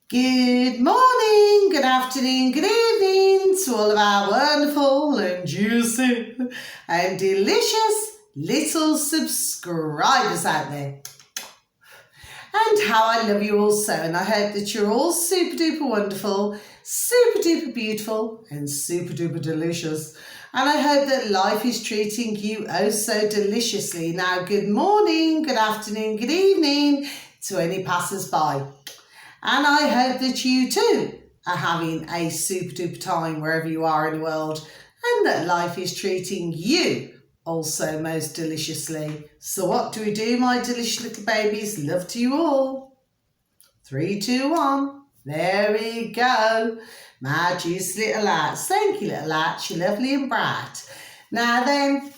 Good morning, good afternoon, good evening to all of our wonderful and juicy and delicious little subscribers out there. And how I love you all so, and I hope that you're all super duper wonderful, super duper beautiful and super duper delicious. And I hope that life is treating you oh so deliciously. Now, good morning, good afternoon, good evening to any passers-by. And I hope that you too are having a super duper time wherever you are in the world, and that life is treating you also most deliciously. So what do we do, my delicious little babies? Love to you all. 3, 2, 1. There we go. My juicy little lights. Thank you, little lights. You're lovely and bright. Now then,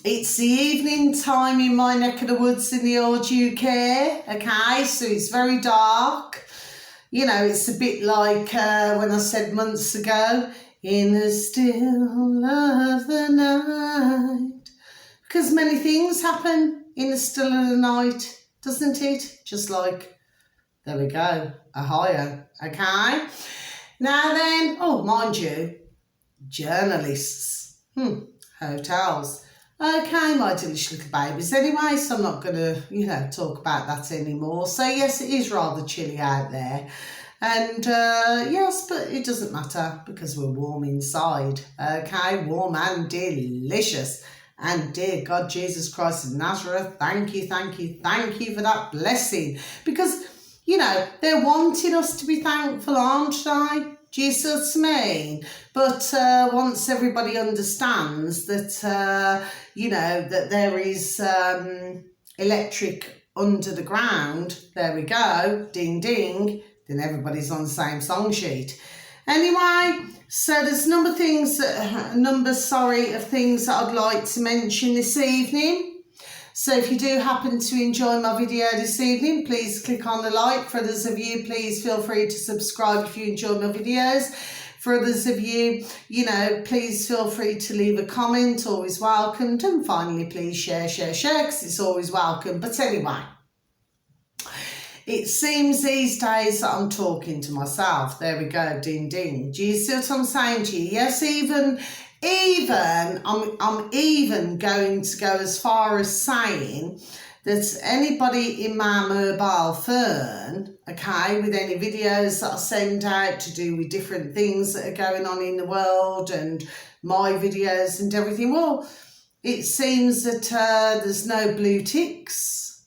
it's the evening time in my neck of the woods in the old UK, okay, so it's very dark. You know, it's a bit like when I said months ago, in the still of the night. Because many things happen in the still of the night, doesn't it? Just like, there we go, Ohio, okay? Now then, oh, mind you, journalists, hotels. Okay, my delicious little babies. Anyway, so I'm not going to, talk about that anymore. So, yes, it is rather chilly out there. And, yes, but it doesn't matter because we're warm inside. Okay, warm and delicious. And dear God, Jesus Christ of Nazareth, thank you for that blessing. Because, they're wanting us to be thankful, aren't they? Do you see what I mean? But once everybody understands that, that there is electric under the ground, there we go, ding, ding, then everybody's on the same song sheet. Anyway, so there's a number of things that I'd like to mention this evening. So if you do happen to enjoy my video this evening, please click on the like. For others of you, please feel free to subscribe if you enjoy my videos. For others of you, please feel free to leave a comment, always welcomed. And finally, please share, because it's always welcome. But anyway, it seems these days that I'm talking to myself. There we go, ding, ding. Do you see what I'm saying to you? Yes, even I'm even going to go as far as saying that anybody in my mobile phone, okay, with any videos that I send out to do with different things that are going on in the world and my videos and everything, well, it seems that there's no blue ticks.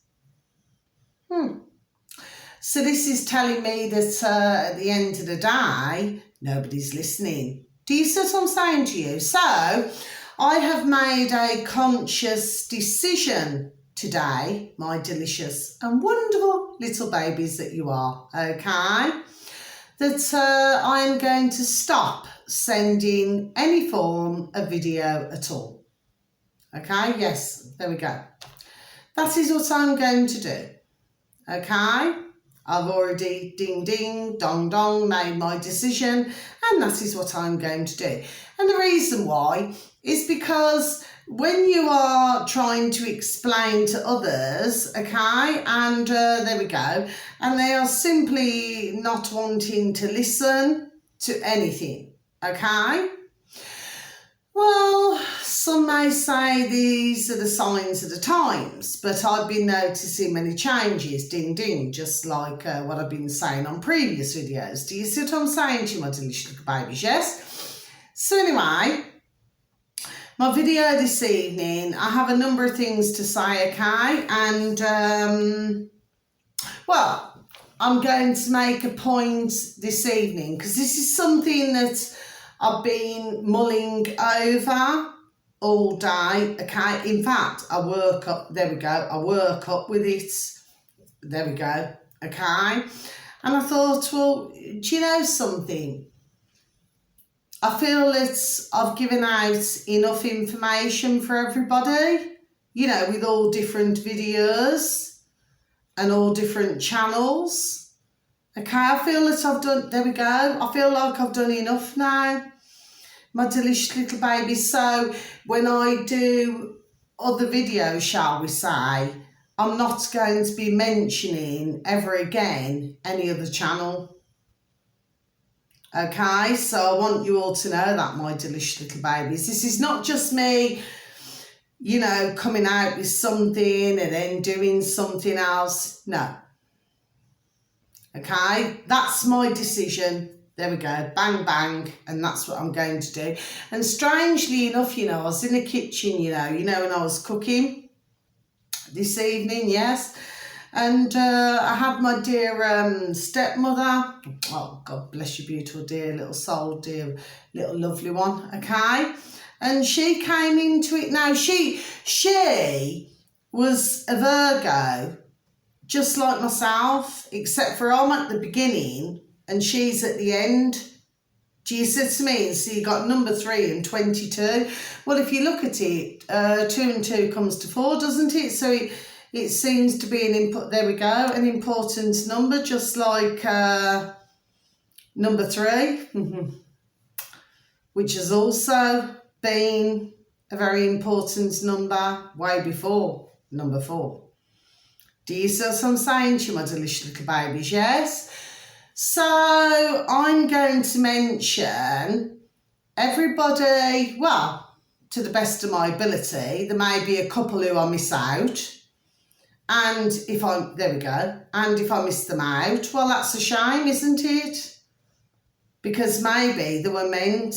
So this is telling me that at the end of the day, nobody's listening. Do you see what I'm saying to you? So I have made a conscious decision today, my delicious and wonderful little babies that you are, okay, that I'm going to stop sending any form of video at all. Okay, yes, there we go. That is what I'm going to do, okay? I've already ding ding, dong dong, made my decision, and that is what I'm going to do. And the reason why is because when you are trying to explain to others, okay, and there we go, and they are simply not wanting to listen to anything, okay? Well, some may say these are the signs of the times, but I've been noticing many changes, ding ding, just like what I've been saying on previous videos. Do you see what I'm saying to you, my delicious little babies? Yes? So anyway, my video this evening, I have a number of things to say, okay? And, well, I'm going to make a point this evening because this is something that I've been mulling over all day, okay? In fact, I work up with it, there we go, okay? And I thought, well, do you know something? I feel that I've given out enough information for everybody, with all different videos and all different channels. Okay, I feel that I've done, there we go, I feel like I've done enough now, my delicious little baby. So when I do other videos, shall we say, I'm not going to be mentioning ever again any other channel. Okay, so I want you all to know that, my delicious little babies. This is not just me, you know, coming out with something and then doing something else. No. Okay, that's my decision. There we go, bang, bang, and that's what I'm going to do. And strangely enough, you know, I was in the kitchen, you know, when I was cooking this evening, yes, and I had my dear stepmother, oh, God bless you, beautiful, dear little soul, dear little lovely one, okay, and she came into it. Now, she was a Virgo, just like myself, except for I'm at the beginning and she's at the end. Do you see what I mean? So you got number 3 and 22. Well, if you look at it, 2 and 2 comes to 4, doesn't it? So it seems to be an input. There we go, an important number, just like number 3, which has also been a very important number way before number 4. Do you see what I'm saying to you, my delicious little babies? Yes. So I'm going to mention everybody, well, to the best of my ability. There may be a couple who I miss out. And there we go. And if I miss them out, well, that's a shame, isn't it? Because maybe they were meant,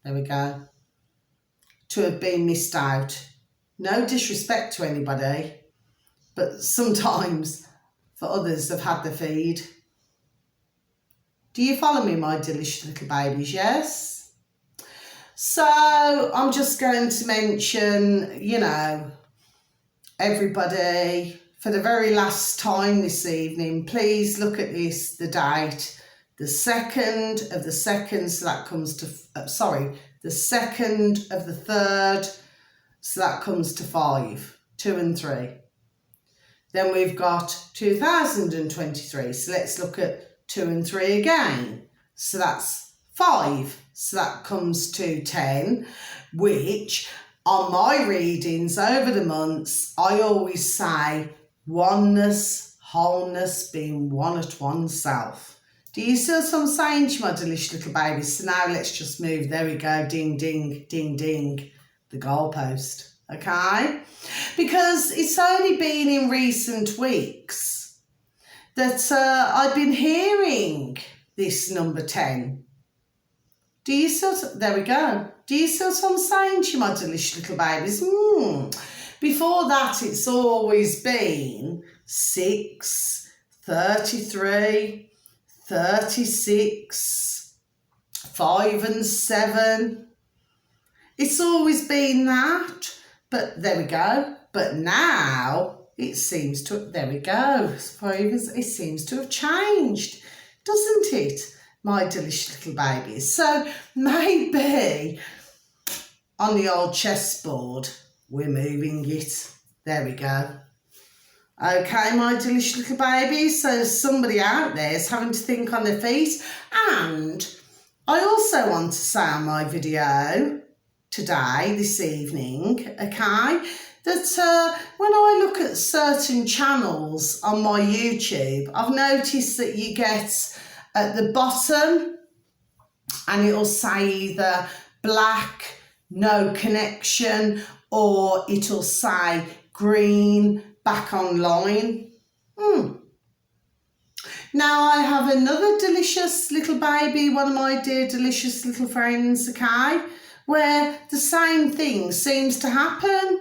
there we go, to have been missed out. No disrespect to anybody, but sometimes for others have had the feed. Do you follow me, my delicious little babies? Yes. So I'm just going to mention, you know, everybody for the very last time this evening. Please look at this, the date, the 2nd of the 2nd, so that comes to, the 2nd of the 3rd, so that comes to 5, 2 and 3. Then we've got 2023, so let's look at 2 and 3 again. So that's 5, so that comes to 10, which on my readings over the months, I always say oneness, wholeness, being one at oneself. Do you see what I'm saying to you, my delicious little babies? So now let's just move, there we go, ding, ding, ding, ding, the goalpost. Okay, because it's only been in recent weeks that I've been hearing this number 10. Do you see what, there we go. Do you see what I'm saying to you, my delicious little babies? Before that, it's always been 6, 33, 36, 5 and 7. It's always been that. But there we go. But now it seems to, there we go. It seems to have changed, doesn't it, my delicious little babies? So maybe on the old chessboard, we're moving it. There we go. Okay, my delicious little babies. So somebody out there is having to think on their feet. And I also want to say on my video today, this evening, okay, that when I look at certain channels on my YouTube, I've noticed that you get at the bottom and it'll say either black, no connection, or it'll say green, back online. Now I have another delicious little baby, one of my dear delicious little friends, okay, where the same thing seems to happen.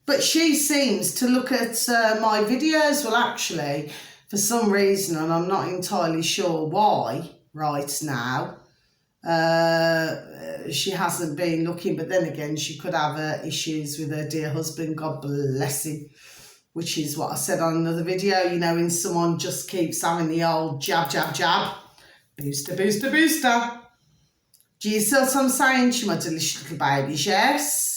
But she seems to look at my videos. Well, actually, for some reason, and I'm not entirely sure why right now, she hasn't been looking. But then again, she could have issues with her dear husband, God bless him, which is what I said on another video. You know, when someone just keeps having the old jab, jab, jab, booster, booster, booster. Do you see what I'm saying to my delicious little babies? Yes.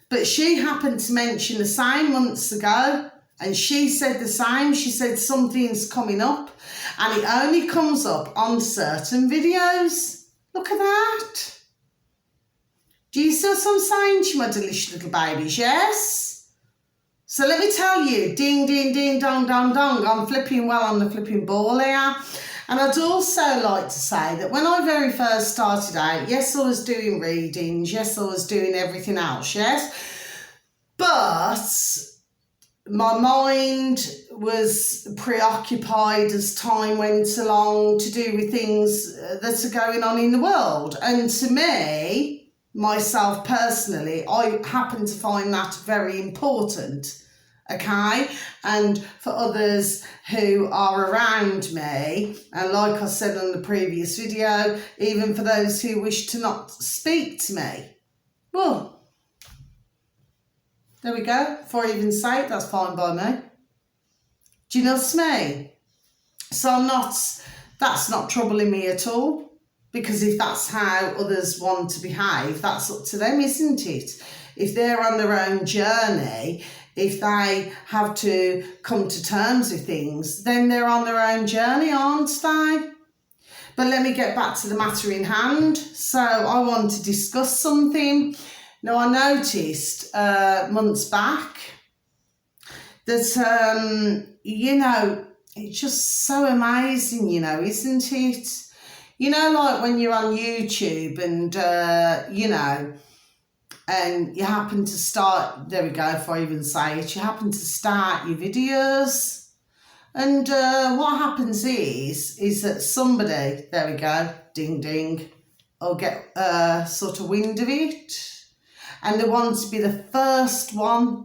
But she happened to mention the same months ago, and she said the same. She said something's coming up, and it only comes up on certain videos. Look at that. Do you see what I'm saying to my delicious little babies? Yes. So let me tell you, ding, ding, ding, dong, dong, dong, I'm flipping well on the flipping ball here. And I'd also like to say that when I very first started out, yes, I was doing readings, yes, I was doing everything else, yes, but my mind was preoccupied as time went along to do with things that are going on in the world. And to me, myself personally, I happen to find that very important, okay? And for others who are around me, and like I said on the previous video, even for those who wish to not speak to me, well, there we go. Before I even say it, that's fine by me. Do you know what I mean? So that's not troubling me at all. Because if that's how others want to behave, that's up to them, isn't it? If they're on their own journey, if they have to come to terms with things, then they're on their own journey, aren't they? But let me get back to the matter in hand. So I want to discuss something. Now, I noticed months back that, it's just so amazing, isn't it? Like when you're on YouTube and, and you happen to start, there we go, if I even say it, you happen to start your videos. And what happens is that somebody, there we go, ding, ding, will get sort of wind of it. And they want to be the first one,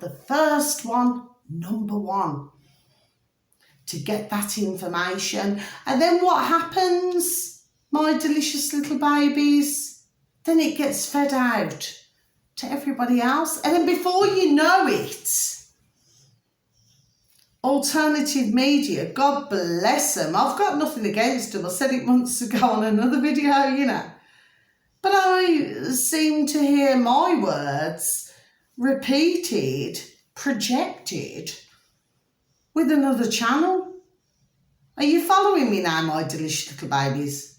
number one, to get that information. And then what happens, my delicious little babies? Then it gets fed out to everybody else. And then before you know it, alternative media, God bless them. I've got nothing against them. I said it months ago on another video, But I seem to hear my words repeated, projected with another channel. Are you following me now, my delicious little babies?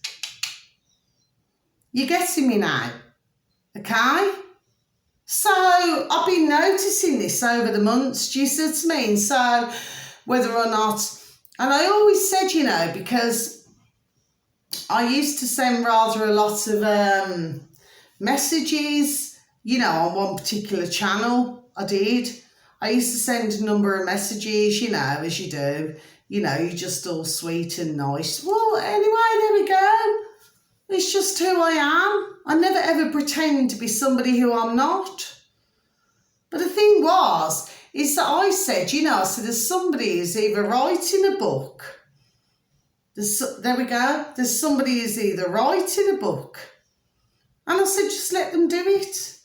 You're getting me now, okay? So I've been noticing this over the months, do you see what I mean? So whether or not, and I always said, because I used to send rather a lot of messages, on one particular channel. I did. I used to send a number of messages, as you do. You're just all sweet and nice. Well, anyway, there we go. It's just who I am. I never ever pretend to be somebody who I'm not. But the thing is that I said, there's somebody who's either writing a book. There we go. There's somebody who's either writing a book. And I said, just let them do it.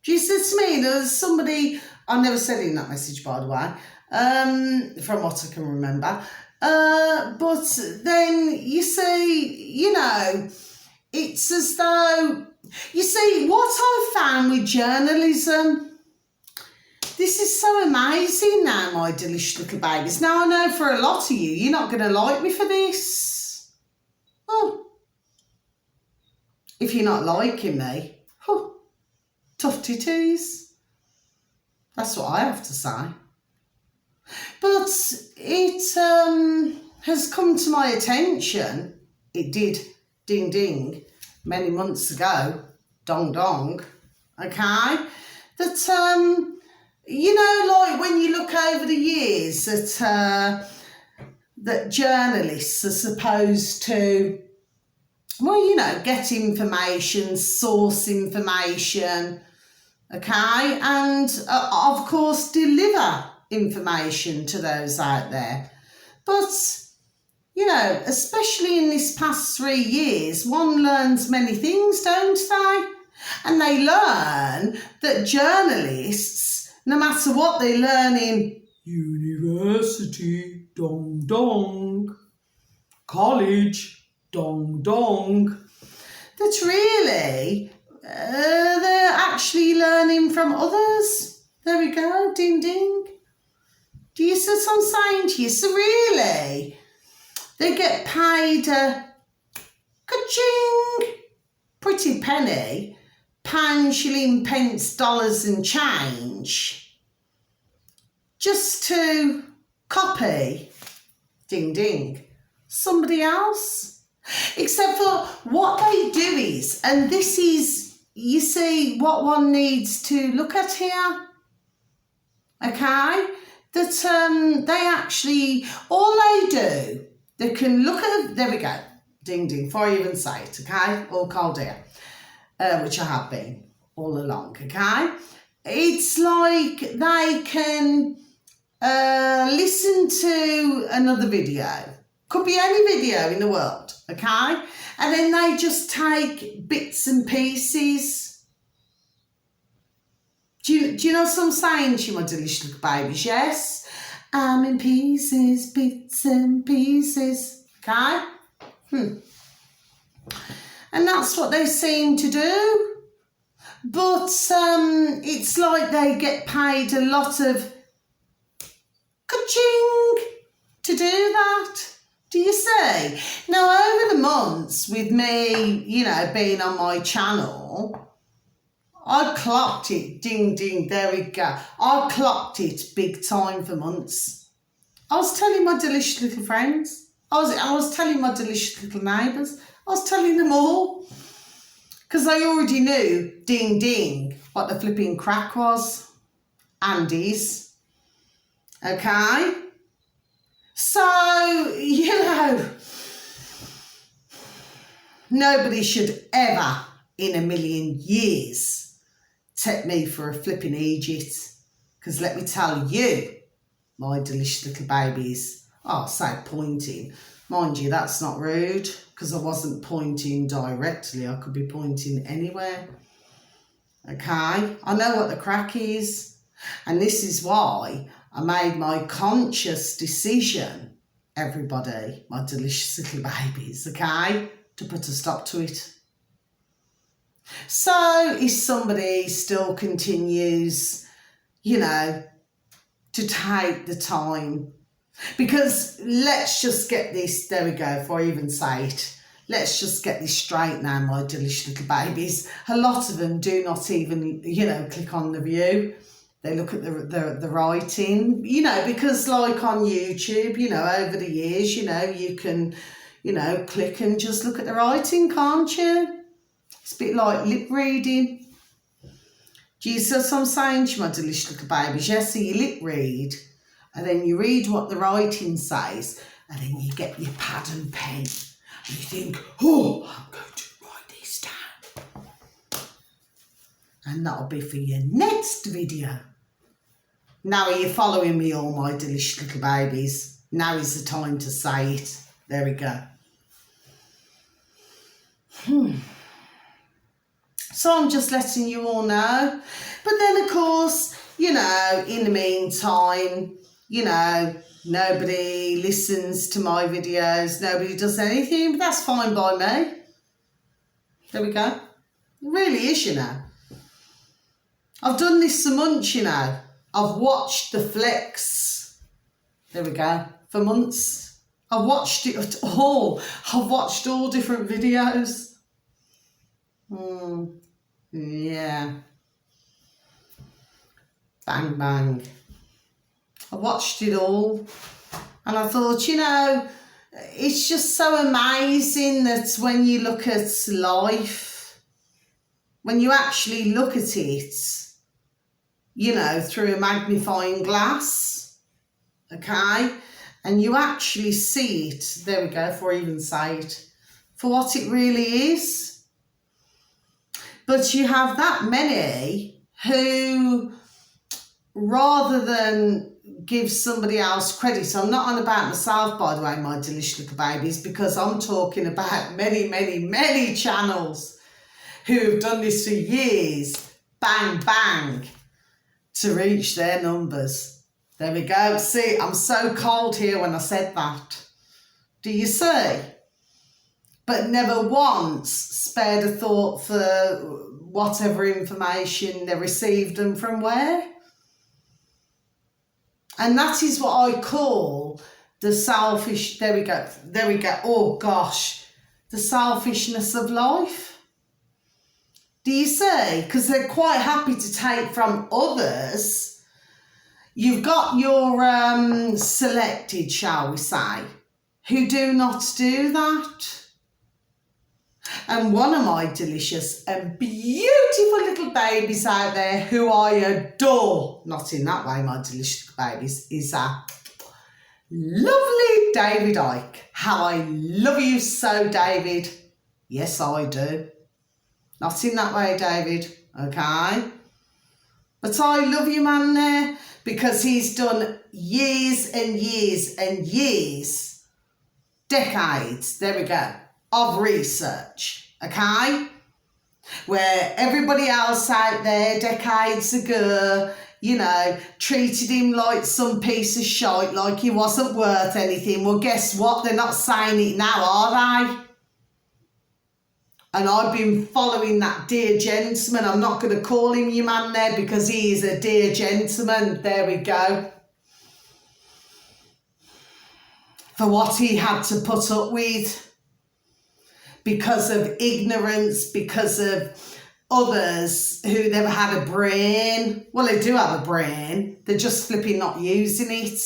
Do you see what I mean? There's somebody, I never said in that message, by the way, from what I can remember. But then you see, it's as though, you see, what I found with journalism, this is so amazing now, my delicious little babies. Now, I know for a lot of you, you're not going to like me for this. Oh, if you're not liking me, tough titties. That's what I have to say. But it has come to my attention, it did, ding ding, many months ago, dong dong, okay, that, like when you look over the years that journalists are supposed to, get information, source information, okay, and of course deliver information to those out there. But, especially in this past 3 years, one learns many things, don't they? And they learn that journalists, no matter what they learn in university, dong dong, college, dong dong, that really they're actually learning from others. There we go, ding ding. Do you see what I'm saying to you? So really, they get paid a ka-ching, pretty penny, pound, shilling, pence, dollars and change just to copy, ding ding, somebody else. Except for what they do is, and this is, you see what one needs to look at here, okay, that they actually, all they do, they can look at, there we go, ding ding, before I even say it, okay, all cold air, which I have been all along, okay. It's like they can listen to another video, could be any video in the world, okay, and then they just take bits and pieces. Do you know what I'm saying to you, my delicious little babies? Yes, I'm in pieces, bits and pieces, okay? And that's what they seem to do. But it's like they get paid a lot of ka-ching to do that. Do you see? Now, over the months with me, you know, being on my channel, I clocked it, ding, ding, there we go. I clocked it big time for months. I was telling my delicious little friends. I was telling my delicious little neighbours. I was telling them all. Because I already knew, ding, ding, what the flipping crack was. Andy's. Okay? So, you know, nobody should ever in a million years take me for a flipping Egypt, because let me tell you, my delicious little babies, I'll say pointing. Mind you, that's not rude, because I wasn't pointing directly. I could be pointing anywhere. Okay? I know what the crack is. And this is why I made my conscious decision, everybody, my delicious little babies, okay, to put a stop to it. So if somebody still continues, you know, to take the time, because let's just get this, there we go, before I even say it, let's just get this straight now, my delicious little babies. A lot of them do not even, you know, click on the view. They look at the writing, you know, because like on YouTube, you know, over the years, you know, you can, you know, click and just look at the writing, can't you? It's a bit like lip reading. Do you see what I'm saying to you, my delicious little babies? Yes, so you lip read, and then you read what the writing says, and then you get your pad and pen, and you think, oh, I'm going to write this down. And that'll be for your next video. Now are you following me, all my delicious little babies? Now is the time to say it. There we go. So I'm just letting you all know. But then, of course, you know, in the meantime, you know, nobody listens to my videos. Nobody does anything. But that's fine by me. There we go. It really is, you know. I've done this for months, you know. I've watched the flicks. There we go. For months. I've watched it all. I've watched all different videos. Yeah. Bang, bang. I watched it all. And I thought, you know, it's just so amazing that when you look at life, when you actually look at it, you know, through a magnifying glass, okay, and you actually see it, there we go, before I even say it, for what it really is. But you have that many who, rather than give somebody else credit, I'm not on about myself, by the way, my delicious little babies, because I'm talking about many, many, many channels who have done this for years, bang, bang, to reach their numbers. There we go. See, I'm so cold here when I said that. Do you see? But never once spared a thought for whatever information they received and from where. And that is what I call the selfish, there we go, oh gosh, the selfishness of life. Do you see? Because they're quite happy to take from others, You've got your selected, shall we say, who do not do that. And one of my delicious and beautiful little babies out there who I adore, not in that way, my delicious babies, is lovely David Icke. How I love you so, David. Yes, I do. Not in that way, David, okay? But I love you, man, there, because he's done years and years and years, decades, there we go, of research, okay? Where everybody else out there decades ago, you know, treated him like some piece of shite, like he wasn't worth anything. Well, guess what? They're not saying it now, are they? And I've been following that dear gentleman. I'm not going to call him your man there because he is a dear gentleman. There we go. For what he had to put up with. Because of ignorance, because of others who never had a brain. Well, they do have a brain. They're just flipping not using it.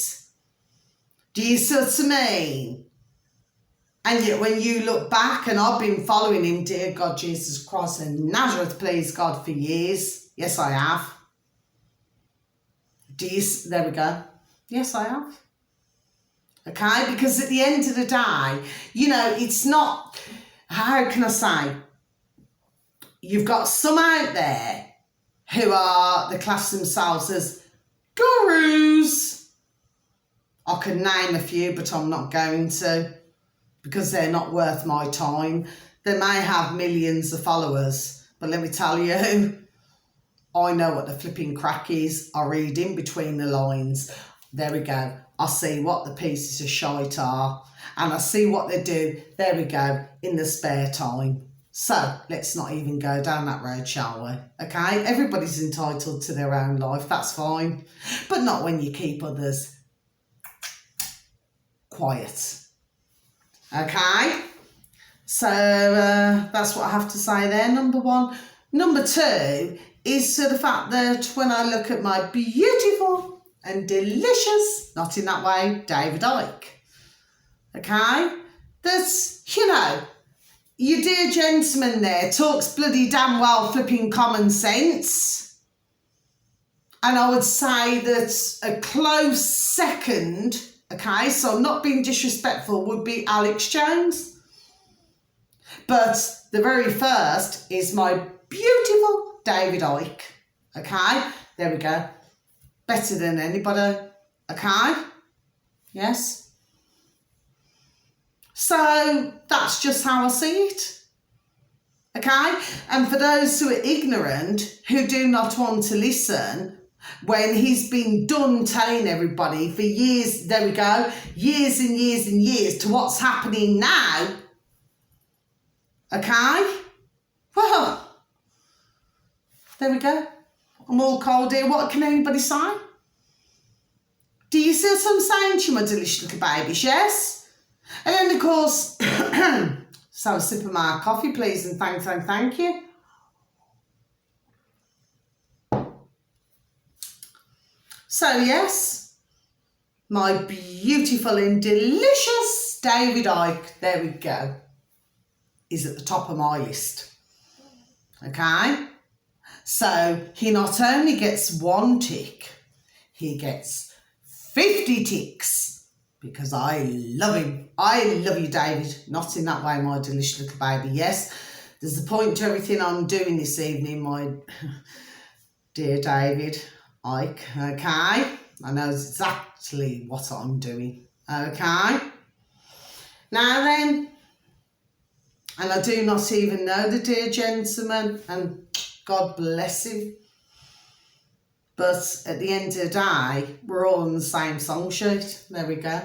Do you see what I mean? And yet when you look back, and I've been following him, dear God, Jesus Christ and Nazareth, please God, for years. Yes, I have. There we go. Yes, I have. Okay? Because at the end of the day, you know, it's not... How can I say? You've got some out there who they class themselves as gurus. I could name a few, but I'm not going to because they're not worth my time. They may have millions of followers, but let me tell you, I know what the flipping crack is. I read in between the lines. There we go. I see what the pieces of shite are. And I see what they do, there we go, in the spare time. So, let's not even go down that road, shall we? Okay? Everybody's entitled to their own life, that's fine. But not when you keep others quiet. Okay? So, that's what I have to say there, number one. Number two is the fact that when I look at my beautiful and delicious, not in that way, David Icke, okay, that's, you know, your dear gentleman there talks bloody damn well flipping common sense. And I would say that a close second, okay, so I'm not being disrespectful, would be Alex Jones. But the very first is my beautiful David Icke, okay, there we go. Better than anybody, okay, yes. So that's just how I see it, okay? And for those who are ignorant, who do not want to listen, when he's been done telling everybody for years, there we go, years and years and years to what's happening now, okay? Well, there we go. I'm all cold here. What can anybody say? Do you see what I'm saying to you, my delicious little babies? Yes? And then, of course, so a sip of my coffee, please, and thank you. So, yes, my beautiful and delicious David Icke, there we go, is at the top of my list. Okay? So, he not only gets one tick, he gets 50 ticks. Because I love him. I love you, David. Not in that way, my delicious little baby. Yes, there's a point to everything I'm doing this evening, my dear David Icke. Okay? I know exactly what I'm doing. Okay? Now then, and I do not even know the dear gentleman, and God bless him. But at the end of the day, we're all on the same song sheet. There we go.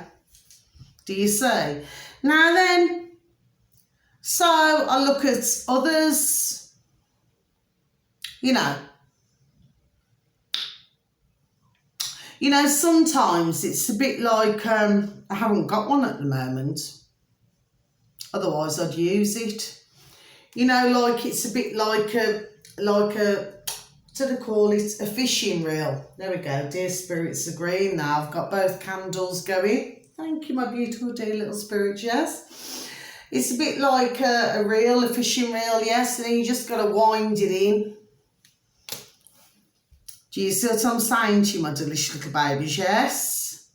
Do you see? Now then, so I look at others, you know, sometimes it's a bit like, I haven't got one at the moment. Otherwise, I'd use it. Like it's a bit like a do they call it? A fishing reel. There we go. Dear spirits are green now. I've got both candles going. Thank you, my beautiful dear little spirits, yes. It's a bit like a reel, a fishing reel, yes, and then you just got to wind it in. Do you see what I'm saying to you, my delicious little babies, yes?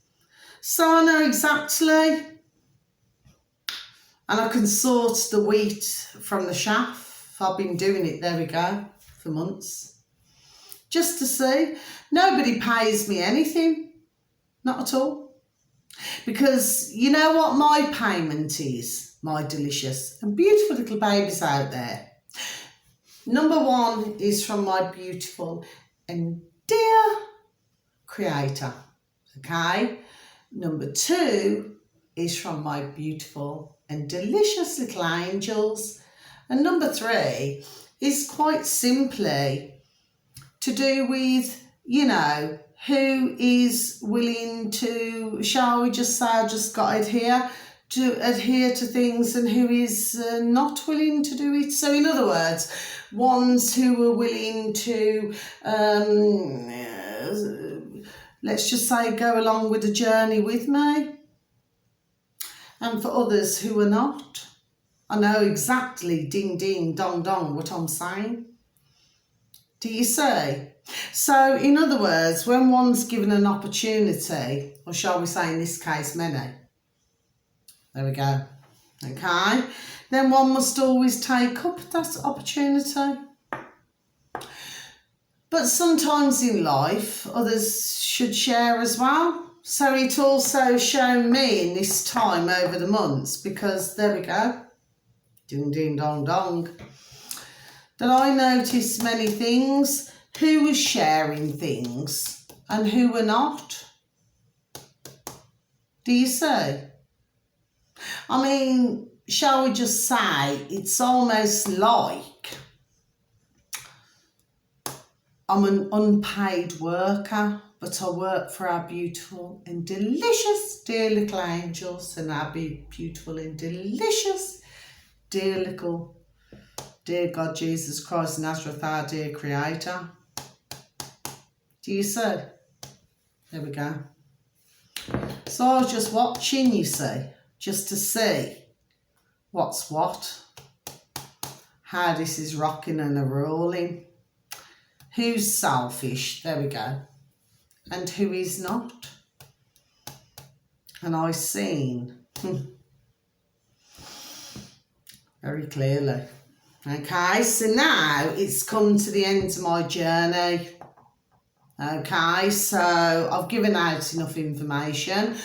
So I know exactly, and I can sort the wheat from the chaff. I've been doing it, there we go, for months. Just to see. Nobody pays me anything, not at all. Because you know what my payment is, my delicious and beautiful little babies out there. Number one is from my beautiful and dear creator, okay? Number two is from my beautiful and delicious little angels. And number three is quite simply to do with, you know, who is willing to, shall we just say, I've just got to adhere to things, and who is not willing to do it. So in other words, ones who are willing to, let's just say, go along with the journey with me, and for others who are not. I know exactly, ding, ding, dong, dong, what I'm saying. Do you see? So, in other words, when one's given an opportunity, or shall we say in this case, many, there we go, okay, then one must always take up that opportunity. But sometimes in life, others should share as well. So it also shown me in this time over the months, because there we go, ding, ding, dong, dong, that I noticed many things, who was sharing things and who were not. Do you see? I mean, shall we just say, it's almost like I'm an unpaid worker, but I work for our beautiful and delicious dear little angels and our beautiful and delicious dear God Jesus Christ Nazareth, our dear creator. Do you see? There we go. So I was just watching, you see, just to see what's what, how this is rocking and a rolling, who's selfish, there we go, and who is not. And I seen very clearly. Okay, so now it's come to the end of my journey. Okay, so I've given out enough information.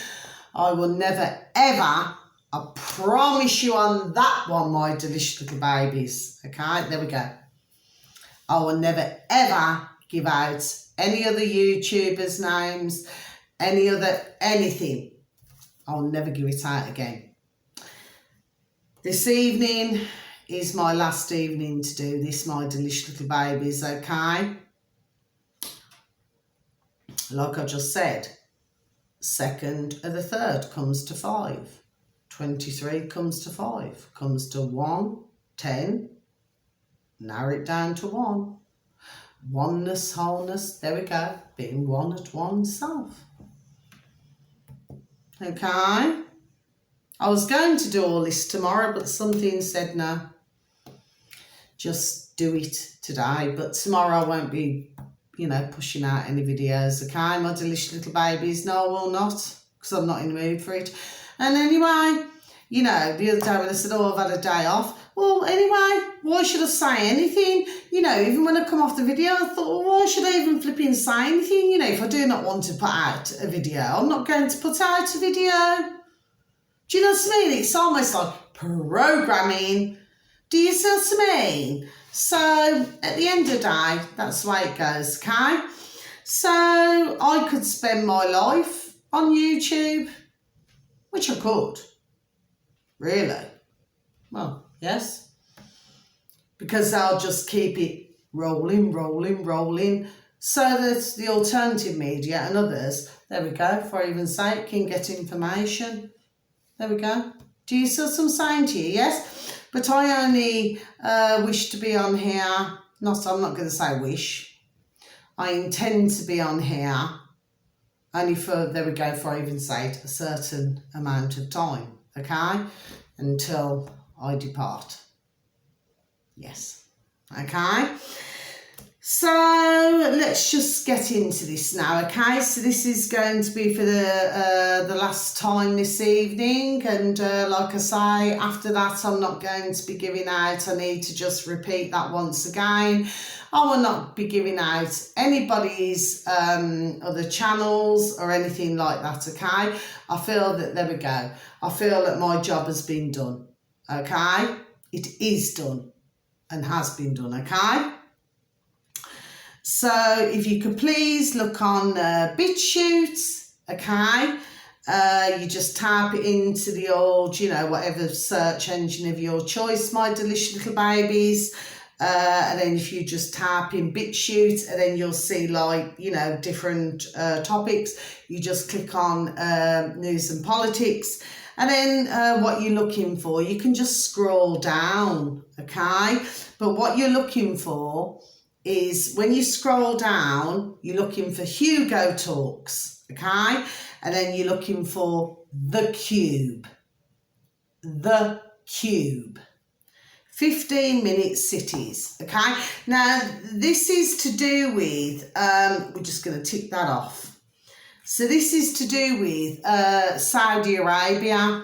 I will never ever, I promise you on that one, my delicious little babies. Okay, there we go. I will never ever give out any other YouTubers' names, anything. I'll never give it out again. This evening is my last evening to do this, my delicious little babies, okay? Like I just said, 2nd of the 3rd comes to 5. 23 comes to 5, comes to 1, 10, narrow it down to 1. Oneness, wholeness, there we go, being one at oneself. Okay? I was going to do all this tomorrow, but something said no. Just do it today, but tomorrow I won't be, you know, pushing out any videos, okay, my delicious little babies? No, I will not, because I'm not in the mood for it. And anyway, you know, the other day when I said, oh, I've had a day off, well, anyway, why should I say anything? You know, even when I come off the video, I thought, well, why should I even flipping say anything? You know, if I do not want to put out a video, I'm not going to put out a video. Do you know what I mean? It's almost like programming. Do you see what I mean? So, at the end of the day, that's the way it goes, okay? So, I could spend my life on YouTube, which I could. Really? Well, yes. Because I'll just keep it rolling, so that the alternative media and others, there we go, for argument's sake, can get information. There we go. Do you see what I'm saying to you? Yes? But I only wish to be on here, I'm not going to say wish, I intend to be on here only for, there we go, for argument's sake, a certain amount of time, okay? Until I depart. Yes, okay? So let's just get into this now, okay? So this is going to be for the last time this evening, and like I say, after that I'm not going to be giving out. I need to just repeat that once again. I will not be giving out anybody's other channels or anything like that, okay? I feel that, there we go, I feel that my job has been done, okay? It is done and has been done, okay? So if you could please look on BitChute, okay? You just type it into the old, you know, whatever search engine of your choice, my delicious little babies. And then if you just type in BitChute, and then you'll see, like, you know, different topics. You just click on news and politics. And then what you're looking for, you can just scroll down, okay? But what you're looking for is, when you scroll down, you're looking for Hugo Talks, okay? And then you're looking for The Cube. The Cube. 15-minute cities, okay? Now, this is to do with, we're just going to tick that off. So this is to do with Saudi Arabia,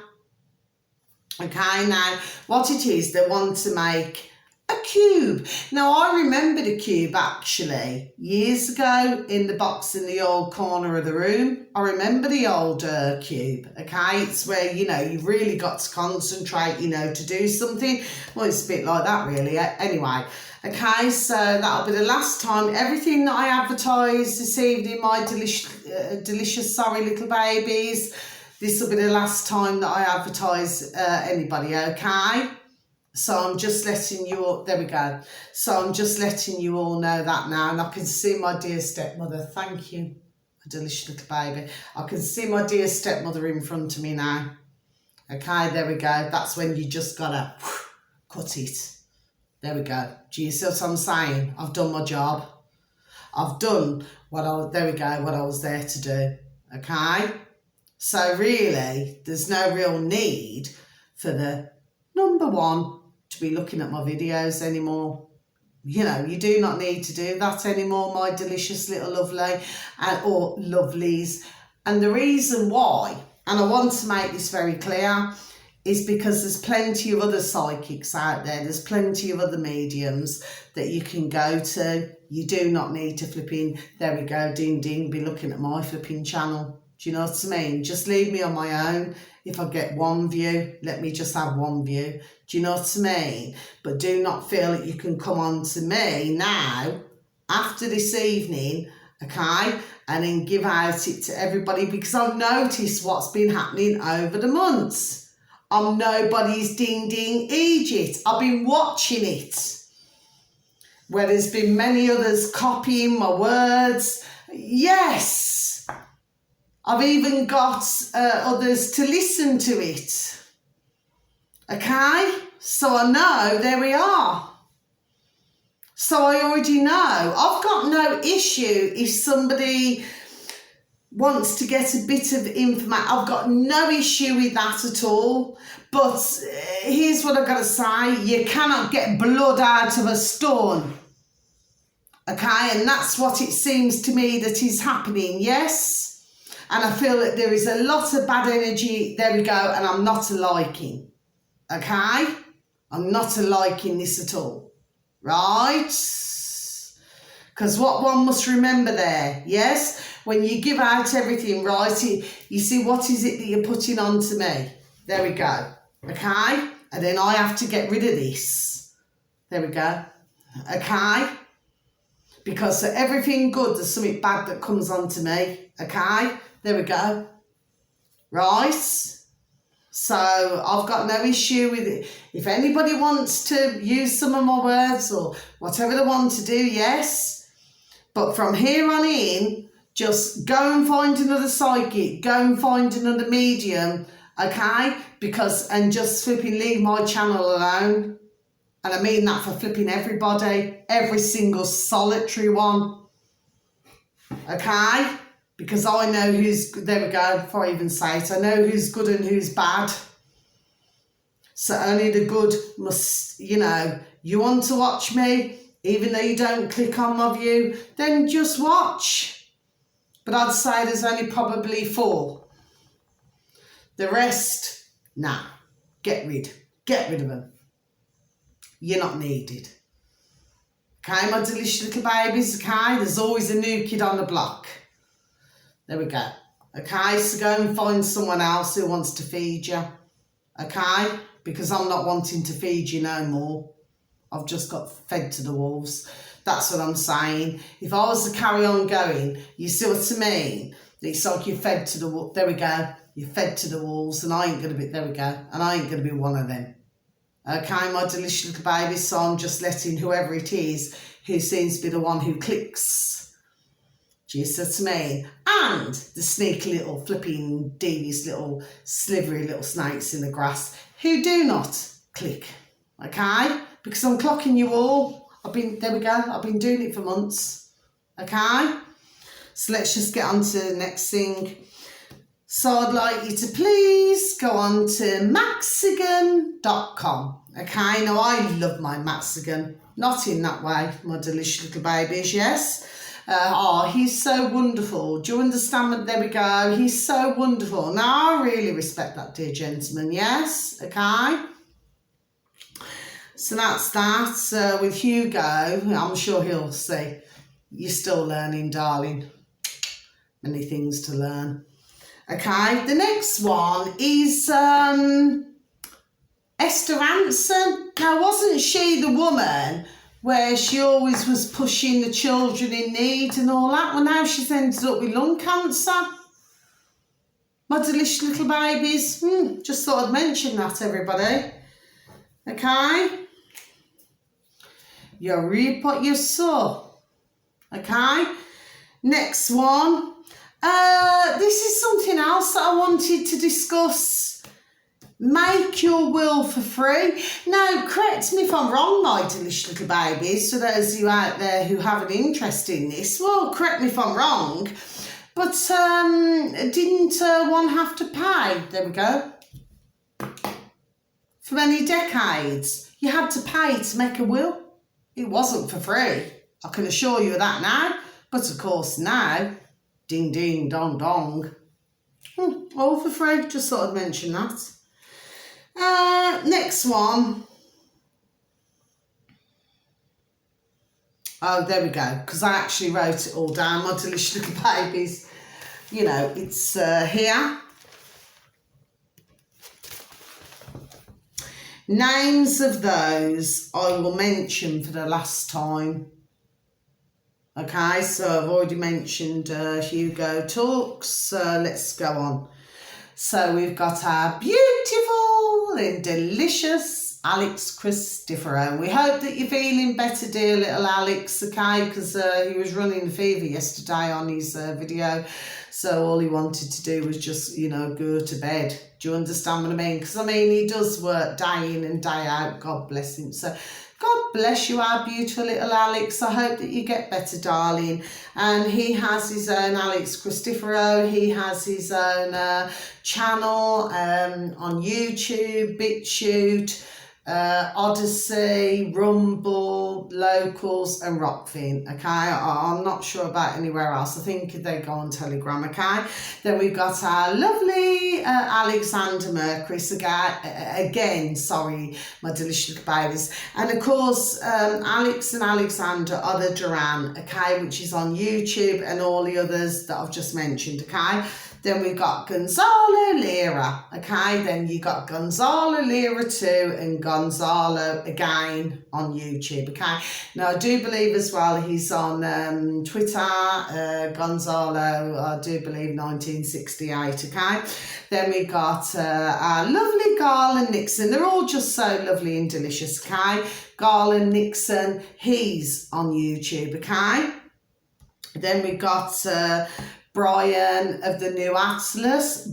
okay? Now, what it is, they want to make a cube. Now, I remember the cube actually years ago in the box in the old corner of the room. I remember the old cube, okay? It's where, you know, you've really got to concentrate, you know, to do something. Well, it's a bit like that, really. Anyway, okay, so that'll be the last time. Everything that I advertise this evening, my delicious, sorry, little babies, this will be the last time that I advertise anybody, okay? So I'm just letting you all, there we go. So I'm just letting you all know that now. And I can see my dear stepmother. Thank you, a delicious little baby. I can see my dear stepmother in front of me now. Okay, there we go. That's when you just gotta cut it. There we go. Do you see what I'm saying? I've done my job. I've done what there we go, what I was there to do. Okay? So really, there's no real need for the number one to be looking at my videos anymore. You know, you do not need to do that anymore, my delicious little lovely or lovelies. And the reason why, and I want to make this very clear, is because there's plenty of other psychics out there. There's plenty of other mediums that you can go to. You do not need to flipping, there we go, ding ding, be looking at my flipping channel. Do you know what I mean? Just leave me on my own. If I get one view, let me just have one view. Do you know what I mean? But do not feel that you can come on to me now, after this evening, okay, and then give out it to everybody, because I've noticed what's been happening over the months. I'm nobody's ding ding Egypt. I've been watching it, where there's been many others copying my words. Yes. I've even got others to listen to it. Okay? So I know, there we are. So I already know. I've got no issue if somebody wants to get a bit of information. I've got no issue with that at all. But here's what I've got to say. You cannot get blood out of a stone. Okay? And that's what it seems to me that is happening, yes? And I feel that there is a lot of bad energy, there we go, and I'm not liking, okay? I'm not liking this at all, right? Because what one must remember there, yes? When you give out everything, right, you see, what is it that you're putting onto me? There we go, okay? And then I have to get rid of this. There we go, okay? Because for everything good, there's something bad that comes onto me, okay? There we go. Right? So I've got no issue with it. If anybody wants to use some of my words or whatever they want to do, yes. But from here on in, just go and find another psychic. Go and find another medium, okay? And just flipping leave my channel alone. And I mean that for flipping everybody. Every single solitary one. okay? Because I know who's, there we go, before I even say it, I know who's good and who's bad. So only the good must, you know, you want to watch me, even though you don't click on my view, then just watch. But I'd say there's only probably 4. The rest, nah, get rid of them. You're not needed. Okay, my delicious little babies, okay? There's always a new kid on the block. There we go. Okay, so go and find someone else who wants to feed you. Okay? Because I'm not wanting to feed you no more. I've just got fed to the wolves. That's what I'm saying. If I was to carry on going, you see what I mean? It's like you're fed to the wolves. There we go. You're fed to the wolves, and I ain't going to be, there we go. And I ain't going to be one of them. Okay, my delicious little babies, so I'm just letting whoever it is who seems to be the one who clicks. Do you see what I mean? And the sneaky little flipping, devious little, slivery little snakes in the grass who do not click. Okay? Because I'm clocking you all. There we go, I've been doing it for months. Okay? So let's just get on to the next thing. So I'd like you to please go on to Maxigan.com. Okay, now I love my Maxigan. Not in that way, my delicious little babies, yes. He's so wonderful. Do you understand? There we go. He's so wonderful. Now, I really respect that dear gentleman, yes. Okay. So that's that. With Hugo, I'm sure he'll say, you're still learning, darling. Many things to learn. Okay, the next one is Esther Ranson. Now, wasn't she the woman where she always was pushing the children in need and all that? Well, now she's ended up with lung cancer. My delicious little babies. Just thought I'd mention that, everybody. Okay? You reap what you sow. Okay? Next one. This is something else that I wanted to discuss. Make your will for free. Now, correct me if I'm wrong, my delicious little babies, for those of you out there who have an interest in this. Well, correct me if I'm wrong, but didn't one have to pay? There we go. For many decades, you had to pay to make a will. It wasn't for free. I can assure you of that now. But of course now, ding ding dong dong. All for free. Just thought I'd mention that. Next one. Oh, there we go. Because I actually wrote it all down. My delicious little babies. You know, it's here. Names of those I will mention for the last time. Okay, so I've already mentioned Hugo Talks. Let's go on. So we've got our beautiful and delicious Alex Christoforo. We hope that you're feeling better, dear little Alex, okay? Because he was running the fever yesterday on his video. So all he wanted to do was just, you know, go to bed. Do you understand what I mean? Because, I mean, he does work day in and day out. God bless him. So God bless you, our beautiful little Alex. I hope that you get better, darling. And he has his own Alex Christoforo. He has his own channel on YouTube, BitChute, Odyssey, Rumble, Locals and Rockfin. Okay, I'm not sure about anywhere else. I think they go on Telegram. Okay, then we've got our lovely Alexander Mercury. So again, sorry, my delicious little babies. And of course, Alex and Alexander are the Duran. Okay, which is on YouTube and all the others that I've just mentioned. Okay. Then we've got Gonzalo Lira, okay? Then you got Gonzalo Lira 2 and Gonzalo again on YouTube, okay? Now, I do believe as well he's on Twitter, Gonzalo, I do believe 1968, okay? Then we got our lovely Garland Nixon. They're all just so lovely and delicious, okay? Garland Nixon, he's on YouTube, okay? Then we got Brian of the New Atlas,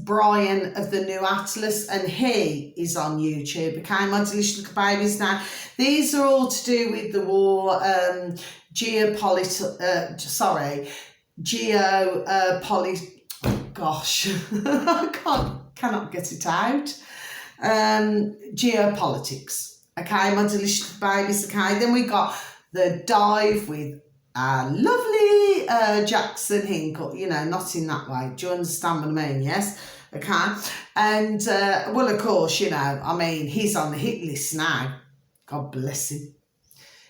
and he is on YouTube, okay, my delicious little babies. Now, these are all to do with the war, cannot get it out. Geopolitics. Okay, my delicious babies. Okay, then we got the dive with lovely Jackson Hinkle. You know, not in that way. Do you understand what I mean? Yes. Okay, and well, of course, you know, I mean, he's on the hit list now. God bless him.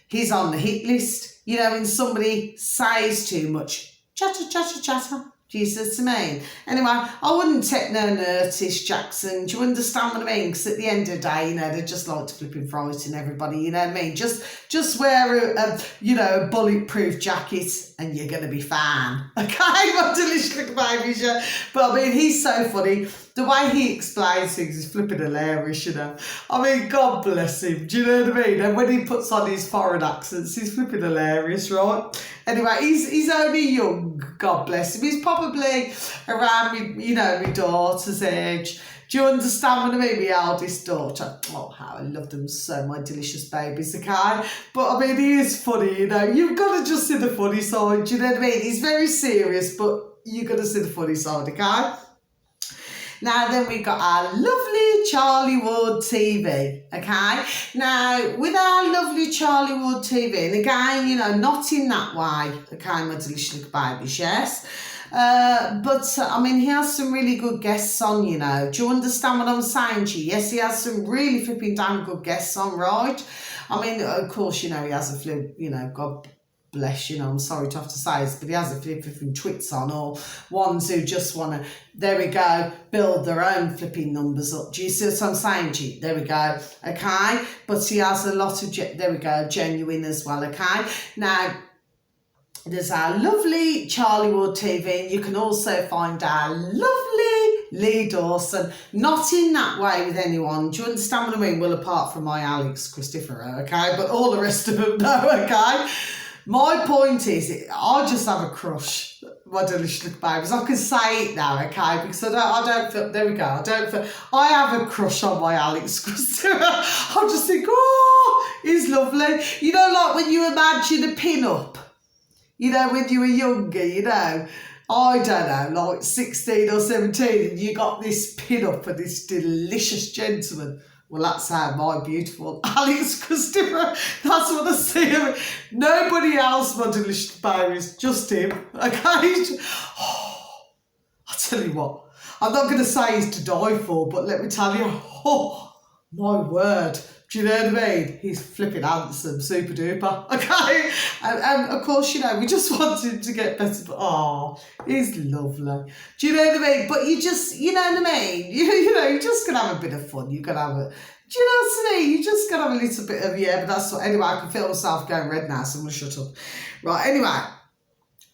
He's on the hit list. You know, when somebody says too much, chatter, chatter, chatter. Do you see what I mean? Anyway, I wouldn't take no notice, Jackson. Do you understand what I mean? Because at the end of the day, you know, they just like to flipping frighten everybody, you know what I mean? Just wear a bulletproof jacket and you're going to be fine. Okay, my delicious little babies, yeah. But I mean, he's so funny. The way he explains things is flipping hilarious, you know. I mean, God bless him. Do you know what I mean? And when he puts on his foreign accents, he's flipping hilarious, right? Anyway, he's only young, God bless him. He's probably around me, you know, my daughter's age. Do you understand what I mean? My eldest daughter. Oh, how I love them so, my delicious babies, okay? But I mean, he is funny, you know. You've got to just see the funny side, do you know what I mean? He's very serious, but you've got to see the funny side, okay? Now then we got our lovely Charlie Ward TV, okay? Now, with our lovely Charlie Ward TV, and again, you know, not in that way, okay, my delicious little babies, yes? But, I mean, he has some really good guests on, you know. Do you understand what I'm saying to you? Yes, he has some really flipping damn good guests on, right? I mean, of course, you know, he has a few, you know, God bless, you know, I'm sorry to have to say this, but he has a few flipping twits on, or ones who just want to, there we go, build their own flipping numbers up. Do you see what I'm saying to you? There we go, okay? But he has a lot of, there we go, genuine as well, okay? Now, there's our lovely Charlie Ward TV, and you can also find our lovely Lee Dawson, not in that way with anyone. Do you understand what I mean? Well, apart from my Alex Christopher, okay? But all the rest of them, no, okay? My point is, I just have a crush, my delicious little babies. I can say it now, okay? Because I don't feel, there we go, I have a crush on my Alex Christopher. I just think, oh, he's lovely. You know, like when you imagine a pin-up, you know, when you were younger, you know, I don't know, like 16 or 17, and you got this pin-up for this delicious gentleman. Well, that's how my beautiful Alex Christopher, that's what I see of it. Nobody else, my delicious babies, just him, okay? Oh, I'll tell you what, I'm not going to say he's to die for, but let me tell you, oh, my word. Do you know what I mean? He's flipping handsome, super duper, okay? And of course, you know, we just want him to get better, but oh, he's lovely. Do you know what I mean? But you just, you know what I mean? You know, you're just going to have a bit of fun. You're going to have a, do you know what I mean? You just got to have a little bit of, yeah, but that's what, anyway, I can feel myself going red now, so I'm going to shut up. Right, anyway.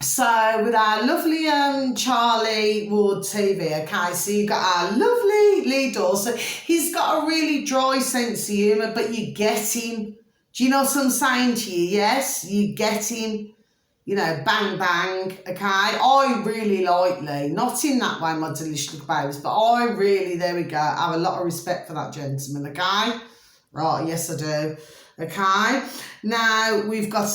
So with our lovely Charlie Ward TV, okay, so you got our lovely Lee Dawson. He's got a really dry sense of humour, but you get him. Do you know what I'm saying to you? Yes, you get him. You know, bang, bang, okay? I really like Lee. Not in that way, my delicious little babies, but I really, there we go, have a lot of respect for that gentleman, okay? Right, yes I do. Okay, now we've got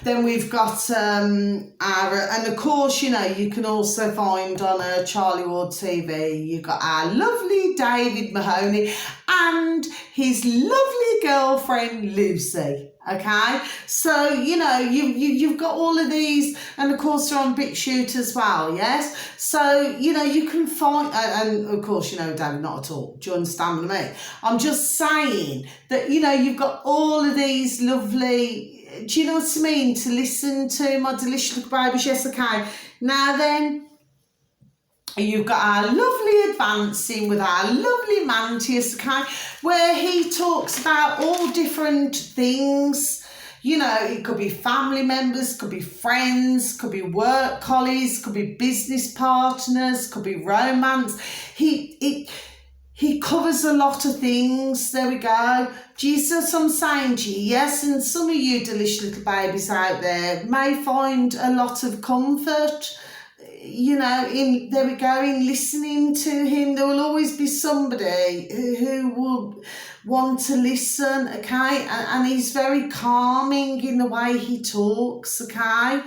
then we've got our, and of course, you know, you can also find on Charlie Ward TV, you've got our lovely David Mahoney and his lovely girlfriend Lucy. Okay, so you know you've got all of these, and of course they're on BitChute as well. Yes, so you know you can find, and of course you know David, not at all. Do you understand what I mean? I'm just saying that you know you've got all of these lovely. Do you know what I mean? To listen to my delicious little babies. Yes, okay. Now then. You've got our lovely Advancing with our lovely Mantius, okay, where he talks about all different things. You know, it could be family members, could be friends, could be work colleagues, could be business partners, could be romance. He covers a lot of things. There we go. Jesus, I'm saying to you, yes, and some of you delicious little babies out there may find a lot of comfort, you know, there we go, in listening to him. There will always be somebody who will want to listen, okay, and he's very calming in the way he talks, okay.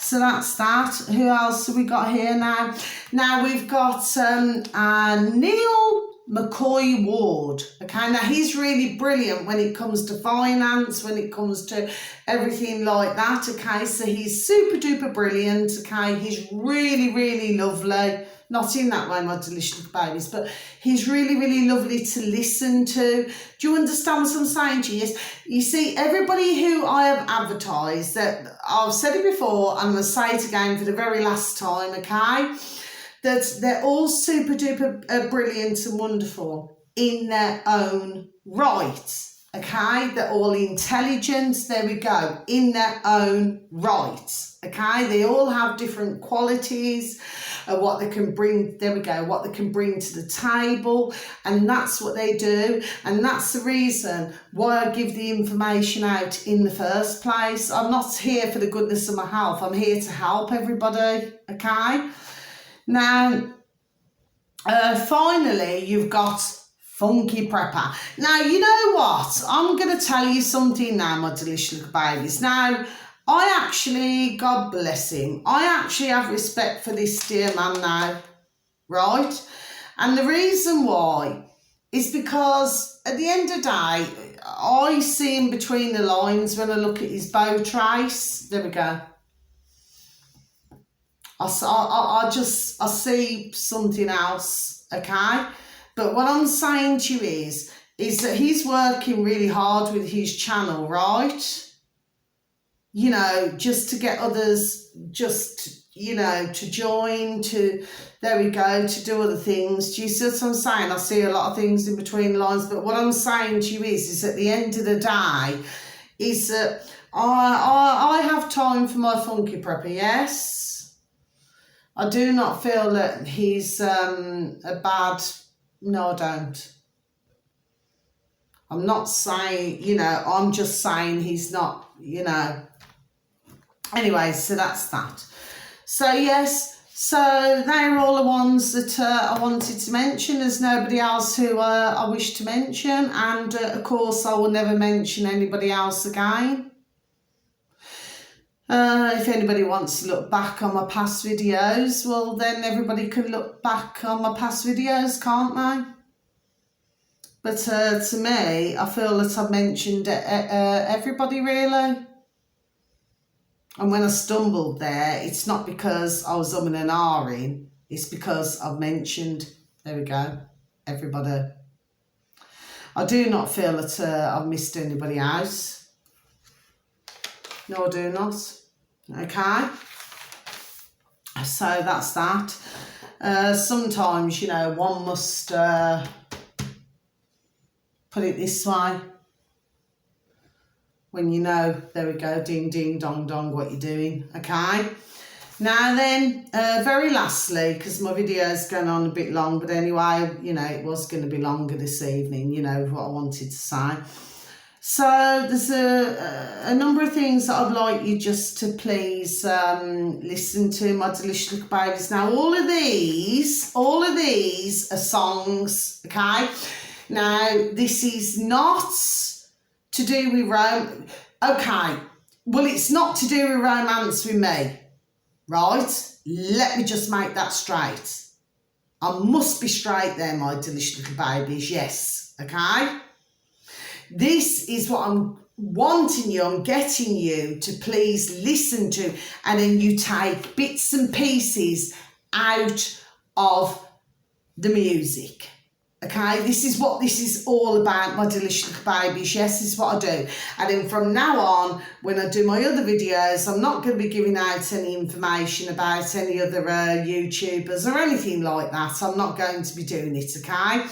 So that's that. Who else have we got here now? Now we've got Neil McCoy Ward. Okay, now he's really brilliant when it comes to finance, when it comes to everything like that. Okay, so he's super duper brilliant. Okay, he's really, really lovely. Not in that way, my delicious little babies, but he's really, really lovely to listen to. Do you understand what I'm saying to you? Yes. You see, everybody who I have advertised, that I've said it before, and I'm going to say it again for the very last time, okay? That they're all super duper brilliant and wonderful in their own right. Okay, they're all intelligent, there we go, in their own right. Okay, they all have different qualities, what they can bring, there we go, what they can bring to the table, and that's what they do, and that's the reason why I give the information out in the first place. I'm not here for the goodness of my health, I'm here to help everybody, okay? Now, finally, you've got Funky Prepper. Now, you know what? I'm going to tell you something now, my delicious little babies. Now, I actually, God bless him, I actually have respect for this dear man now, right? And the reason why is because at the end of the day, I see him between the lines when I look at his bow trace. There we go. I see something else, okay? But what I'm saying to you is that he's working really hard with his channel, right? You know, just to get others, just, you know, to join, to, there we go, to do other things. Do you see what I'm saying? I see a lot of things in between the lines, but what I'm saying to you is at the end of the day, is that I have time for my Funky Prepper, yes? I do not feel that he's a bad... No, I don't. I'm not saying, you know, I'm just saying he's not, you know. Anyway, so that's that. So, yes, so they're all the ones that I wanted to mention. There's nobody else who I wish to mention. And, of course, I will never mention anybody else again. If anybody wants to look back on my past videos, well, then everybody can look back on my past videos, can't they? But to me, I feel that I've mentioned everybody, really. And when I stumbled there, it's not because I was umming and ahhing. It's because I've mentioned, there we go, everybody. I do not feel that I've missed anybody out. No, I do not. Okay. So that's that. Sometimes, you know, one must put it this way. When you know, there we go, ding, ding, dong, dong, what you're doing. Okay. Now then, very lastly, because my video is going on a bit long, but anyway, you know, it was going to be longer this evening, you know, what I wanted to say. So there's a number of things that I'd like you just to please listen to, my delicious little babies. Now, all of these are songs, okay? Now, this is not to do with romance. Okay, well, it's not to do with romance with me, right? Let me just make that straight. I must be straight there, my delicious little babies, yes, okay? This is what I'm wanting you, I'm getting you to please listen to, and then you take bits and pieces out of the music. Okay, this is what this is all about, my delicious little babies. Yes, this is what I do. And then from now on, when I do my other videos, I'm not going to be giving out any information about any other YouTubers or anything like that. I'm not going to be doing it, okay?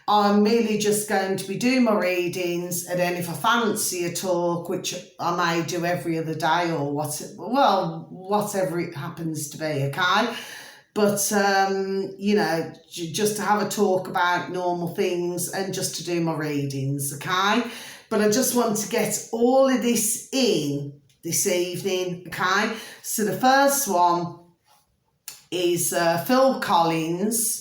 I'm merely just going to be doing my readings, and then if I fancy a talk, which I may do every other day or whatever it happens to be, okay? But, you know, just to have a talk about normal things and just to do my readings, okay? But I just want to get all of this in this evening, okay? So the first one is Phil Collins.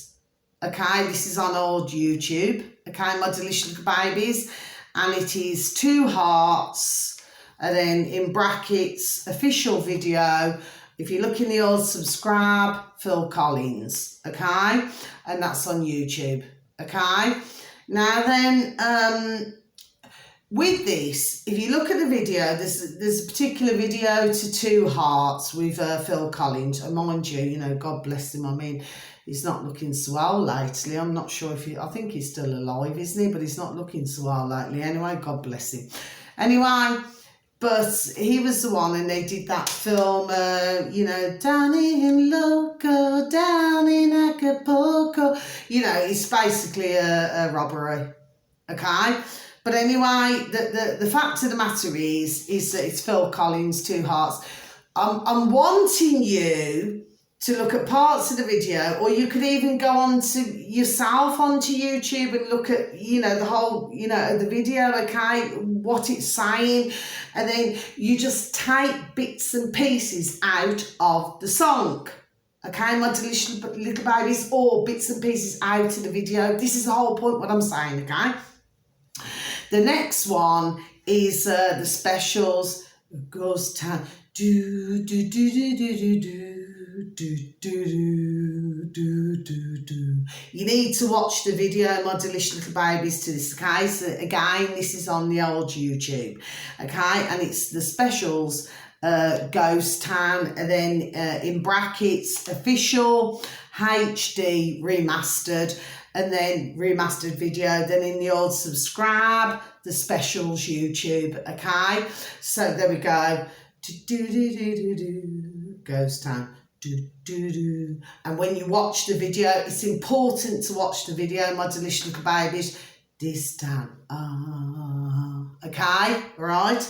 Okay, this is on old YouTube, okay, my delicious little babies, and it is 2 hearts, and then in brackets, official video, if you look in the old subscribe, Phil Collins, okay? And that's on YouTube, okay? Now then, with this, if you look at the video, there's a particular video to Two Hearts with Phil Collins. And mind you, you know, God bless him. I mean, he's not looking so well lately. I'm not sure if I think he's still alive, isn't he? But he's not looking so well lately. Anyway, God bless him. Anyway, but he was the one, and they did that film, you know, down in Loco, down in Acapulco. You know, it's basically a robbery, okay? But anyway, the fact of the matter is that it's Phil Collins, Two Hearts. I'm wanting you to look at parts of the video, or you could even go on to yourself onto YouTube and look at, you know, the whole, you know, the video, okay, what it's saying, and then you just take bits and pieces out of the song, okay, my delicious little babies, or bits and pieces out of the video. This is the whole point what I'm saying, okay? The next one is the specials. Ghost Town. Do do do do do do do do do do do. You need to watch the video, my delicious little babies, to this, okay? So again, this is on the old YouTube, okay? And it's the specials, Ghost Town, and then in brackets, official, HD, remastered, and then remastered video, then in the old subscribe, the specials YouTube, okay? So there we go. Do do do do do do. Ghost Town. Do do do. And when you watch the video, it's important to watch the video, my delicious little babies. This time, okay, right?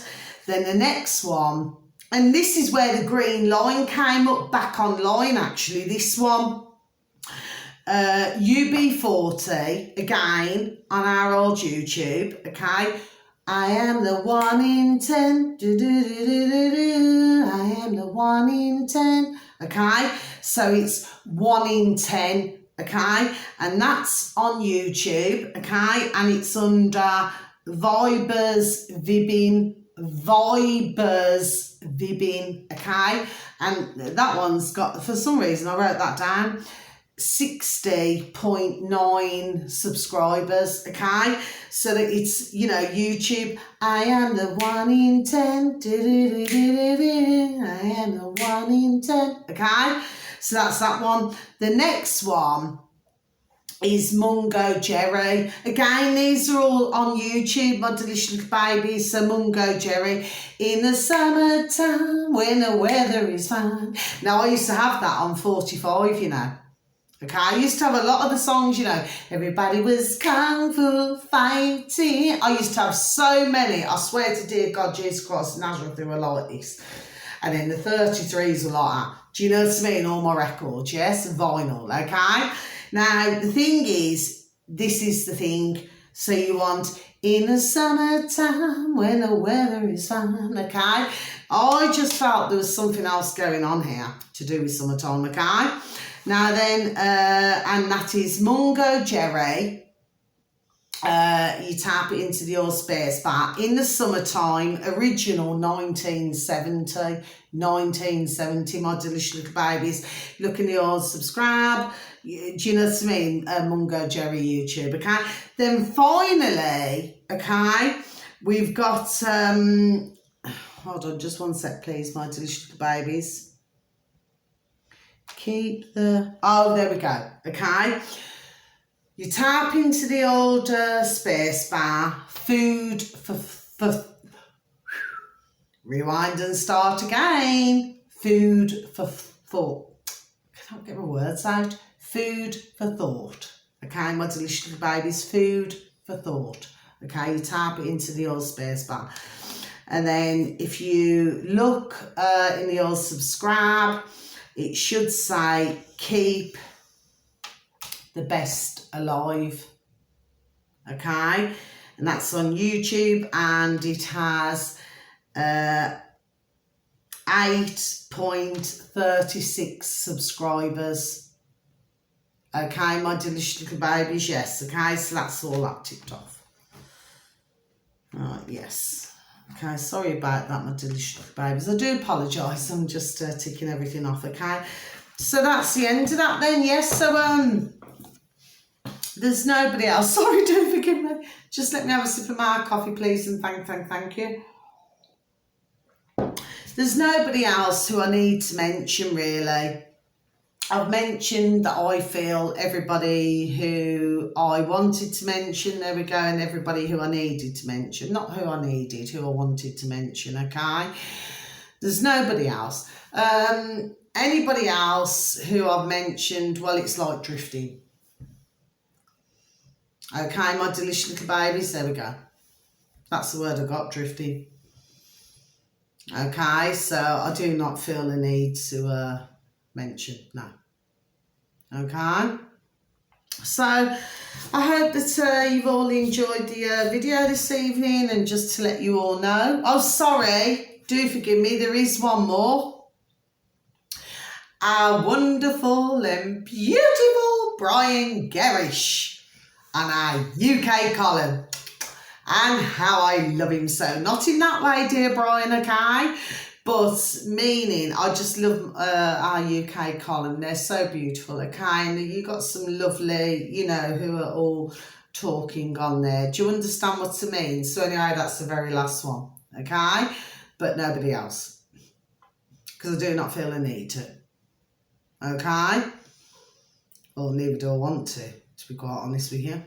Then the next one, and this is where the green line came up back online. Actually, this one. UB40 again on our old YouTube, okay? I am the 1 in 10. Do, do, do, do, do, do. I am the 1 in 10. Okay, so it's 1 in 10. Okay, and that's on YouTube. Okay, and it's under Vibers Vibbing. Okay, and that one's got, for some reason I wrote that down, 60.9 subscribers, okay? So that it's, you know, YouTube, I am the 1 in 10, I am the 1 in 10, okay? So that's that one. The next one is Mungo Jerry. Again, these are all on YouTube, my delicious little babies. So Mungo Jerry, in the summertime when the weather is fine. Now, I used to have that on 45, you know. Okay, I used to have a lot of the songs, you know, everybody was kung fu fighting. I used to have so many. I swear to dear God, Jesus Christ, Nazareth, they were like this. And then the 33s were like that. Do you know what I mean? All my records, yes, vinyl, okay? Now, the thing is, this is the thing. So you want, in the summertime when the weather is fine, okay? I just felt there was something else going on here to do with summertime, okay? Now then, and that is Mungo Jerry. You tap it into the old space bar. In the summertime, original 1970, my delicious little babies. Look in the old subscribe. Do you know what I mean? Mungo Jerry YouTube, okay? Then finally, okay, we've got, hold on just one sec, please, my delicious little babies. Keep the, oh, there we go, okay? You tap into the old space bar, food for, rewind and start again. Food for thought. I can't get my words out. Food for thought. Okay, my delicious little babies, food for thought. Okay, you tap it into the old space bar. And then if you look in the old subscribe, it should say keep the best alive, okay? And that's on YouTube, and it has 8.36 subscribers. Okay, my delicious little babies, yes, okay? So that's all that ticked off. Right, yes. Okay, sorry about that, my delicious babies. I do apologise. I'm just ticking everything off, okay? So that's the end of that then, yes. So, there's nobody else. Sorry, do forgive me. Just let me have a sip of my coffee, please, and thank you. There's nobody else who I need to mention, really. I've mentioned that I feel everybody who I wanted to mention, there we go, and everybody who I needed to mention. Not who I needed, who I wanted to mention, okay? There's nobody else. Anybody else who I've mentioned, well, it's like drifting. Okay, my delicious little babies, there we go. That's the word I got, drifting. Okay, so I do not feel the need to mention, no. Okay, so I hope that you've all enjoyed the video this evening, and just to let you all know, oh sorry, do forgive me, there is one more. Our wonderful and beautiful Brian Gerrish on our UK column. And how I love him so. Not in that way, dear Brian, okay? But meaning, I just love our UK column. They're so beautiful, okay? And you got some lovely, you know, who are all talking on there. Do you understand what I mean? So anyway, that's the very last one, okay? But nobody else. Because I do not feel a need to. Okay? Or neither do I want to be quite honest with you.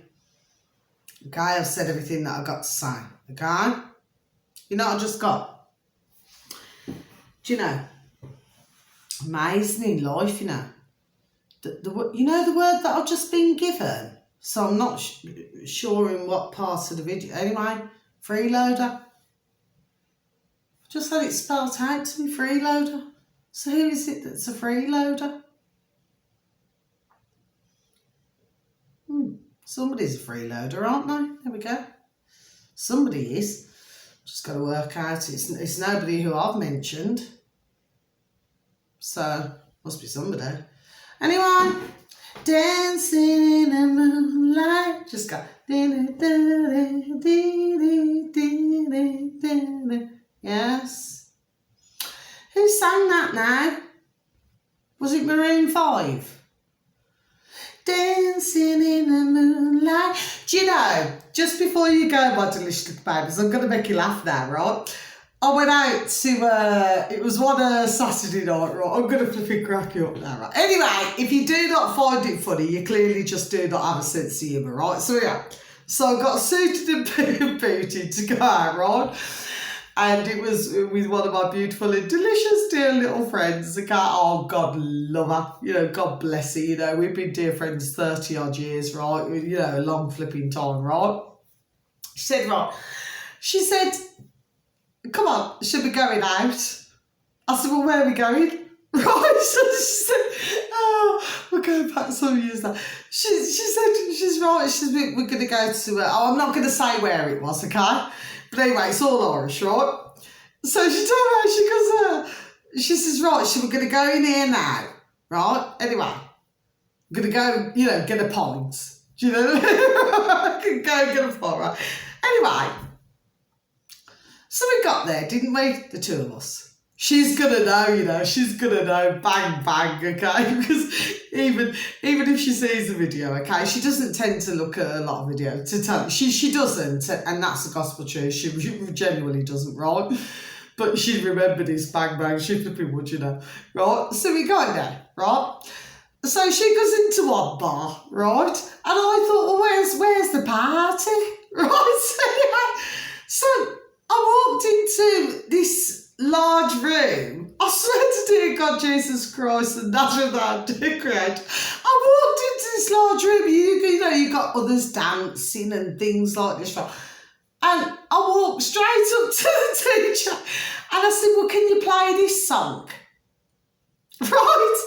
Okay, I've said everything that I've got to say, okay? You know what I just got? Do you know? Amazing in life, you know. You know the word that I've just been given? So I'm not sure in what part of the video. Anyway, freeloader. Just had it spelled out to me, freeloader. So who is it that's a freeloader? Somebody's a freeloader, aren't they? There we go. Somebody is. Just got to work out. It's nobody who I've mentioned. So, must be somebody. Anyway, dancing in the moonlight. Just go. Yes. Who sang that now? Was it Maroon 5? Dancing in the moonlight. Do you know, just before you go, my delicious little babies, I'm going to make you laugh now, right? I went out to, it was one Saturday night, right? I'm going to flipping crack you up now, right? Anyway, if you do not find it funny, you clearly just do not have a sense of humour, right? So yeah, so I got suited and booted to go out, right? And it was with one of my beautiful and delicious dear little friends. The guy, oh, God love her. You know, God bless her. You know, we've been dear friends 30 odd years, right? You know, a long flipping time, right? She said, right. She said, come on, should we going out? I said, well, where are we going? Right? So she said, oh, we're going back some years now. She said, she's right. She said, we're going to go to, I'm not going to say where it was, okay? But anyway, it's all Irish, right? So she turned around, she goes, she says, right, so we're going to go in here now, right? Anyway, I'm going to go, you know, get a pint. Do you know? I can go and get a pint, right? Anyway, so we got there, didn't we? The two of us. She's going to know, you know, she's going to know, bang, bang, okay? Because even if she sees the video, okay, she doesn't tend to look at a lot of videos to tell she doesn't, and that's the gospel truth. She genuinely doesn't, right? But she'd remember this, bang, bang, she flipping would, you know, right? So we go there, right? So she goes into one bar, right? And I thought, well, where's the party? Right? So I walked into this large room. I swear to dear God, Jesus Christ, and Nazareth, I walked into this large room. You know, you got others dancing and things like this, right? And I walked straight up to the teacher and I said, well, can you play this song? Right?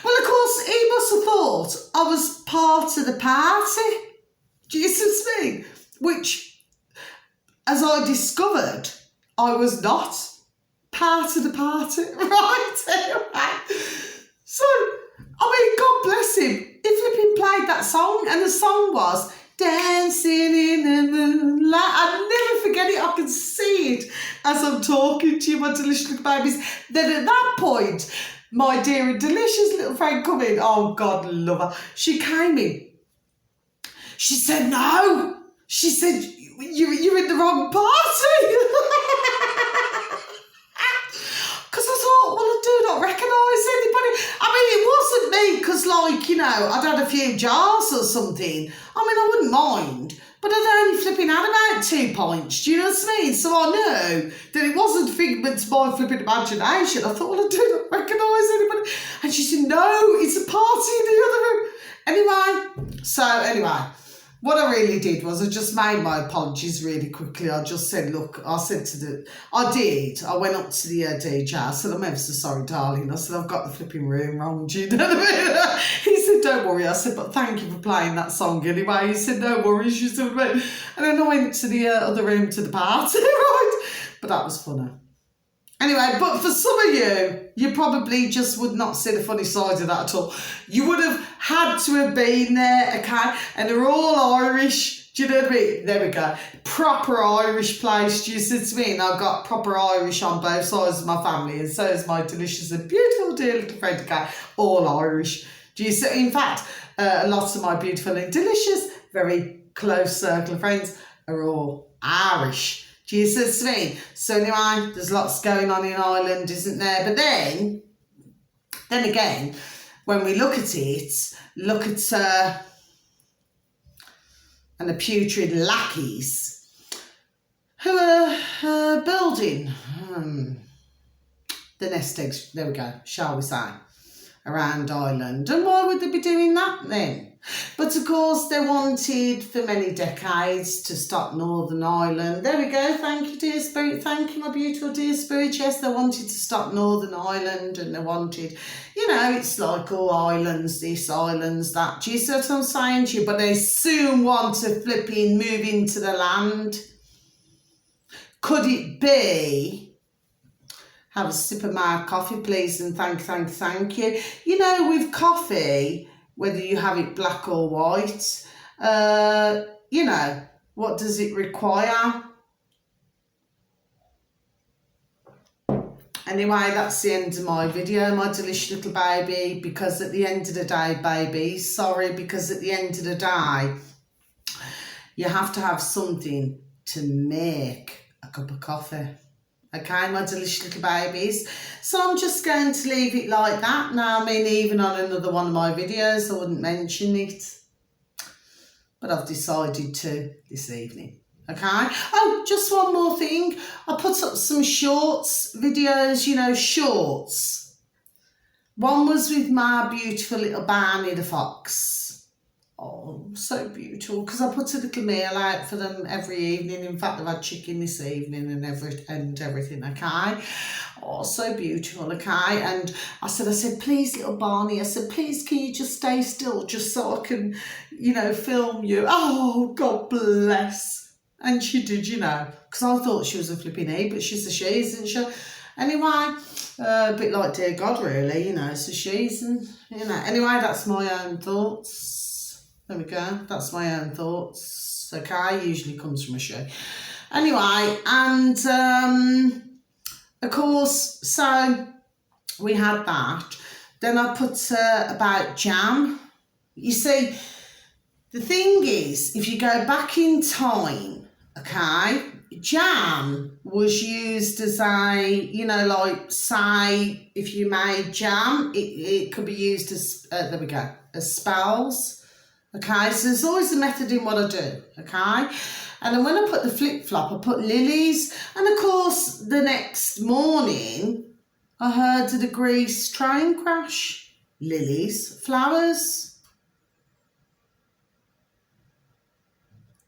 Well, of course, he must have thought I was part of the party. Do you see me? Which, as I discovered, I was not part of the party, right? Anyway, so, I mean, God bless him. He flipping played that song, and the song was Dancing in the Moonlight. I'll never forget it. I can see as I'm talking to you, my delicious little babies. Then at that point, my dear and delicious little friend come in. Oh, God, love her. She came in. She said, no. She said, you're in the wrong party. Because I thought, well, I do not recognise anybody. I mean, it wasn't me because, like, you know, I'd had a few jars or something. I mean, I wouldn't mind. But I'd only flipping had about 2 pints, do you know what I mean? So I knew that it wasn't figments of my flipping imagination. I thought, well, I do not recognise anybody. And she said, no, it's a party in the other room. Anyway, what I really did was I just made my apologies really quickly. I just said, look, I went up to the DJ. I said, I'm ever so sorry, darling. I said, I've got the flipping room wrong. Do you know what I mean? He said, don't worry. I said, but thank you for playing that song anyway. He said, no worries. You said, and then I went to the other room to the party, right? But that was funny. Anyway, but for some of you probably just would not see the funny side of that at all. You would have had to have been there, okay? And they're all Irish. Do you know what I mean? There we go. Proper Irish place. Do you see what I mean? I've got proper Irish on both sides of my family, and so is my delicious and beautiful dear little friend, okay? All Irish. Do you see? In fact, lots of my beautiful and delicious, very close circle of friends are all Irish. Do you see what I mean? So anyway, there's lots going on in Ireland, isn't there? But then again, when we look at it, and the putrid lackeys who are building the nest eggs, there we go, shall we say, around Ireland. And why would they be doing that then? But of course, they wanted for many decades to stop Northern Ireland. There we go. Thank you, dear spirit. Thank you, my beautiful dear spirit. Yes, they wanted to stop Northern Ireland, and they wanted, you know, it's like all islands, this, islands, that. Do you see what I'm saying to you? But they soon want to flipping move into the land. Could it be? Have a sip of my coffee, please, and thank you. You know, with coffee, whether you have it black or white, you know, what does it require? Anyway, that's the end of my video, my delicious little baby, because at the end of the day, baby, sorry, because at the end of the day, you have to have something to make a cup of coffee. Okay, my delicious little babies. So I'm just going to leave it like that. Now, I mean, even on another one of my videos, I wouldn't mention it. But I've decided to this evening. Okay. Oh, just one more thing. I put up some shorts videos, you know, shorts. One was with my beautiful little Barney the fox. Oh, so beautiful, because I put a little meal out for them every evening. In fact, they've had chicken this evening and everything, okay? Oh, so beautiful, okay? And I said, please, little Barney, I said, please, can you just stay still just so I can, you know, film you? Oh, God bless. And she did, you know, because I thought she was a flipping E, but she's a she, isn't she? Anyway, a bit like dear God, really, you know, so she's, and, you know, anyway, that's my own thoughts. There we go. That's my own thoughts. Okay, usually comes from a show. Anyway, and of course, so we had that. Then I put about jam. You see, the thing is, if you go back in time, okay, jam was used as a, you know, like, say, if you made jam, it could be used as, there we go, as spells. Okay, so there's always a method in what I do, okay? And then when I put the flip-flop, I put lilies. And of course, the next morning, I heard of the Greece train crash. Lilies, flowers.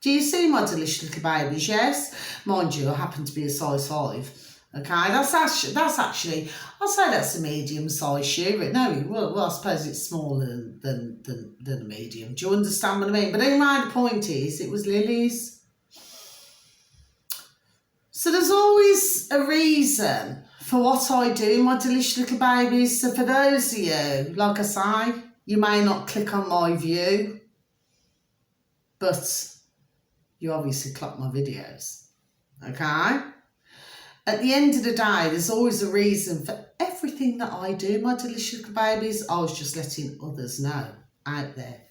Do you see my delicious little babies? Yes. Mind you, I happen to be a size 5. Okay, that's actually, I'll say that's a medium size shoe. But no, well, I suppose it's smaller than a medium. Do you understand what I mean? But anyway, the point is, it was lilies. So there's always a reason for what I do, my delicious little babies. So for those of you, like I say, you may not click on my view, but you obviously clock my videos. Okay? At the end of the day, there's always a reason for everything that I do, my delicious little babies. I was just letting others know out there,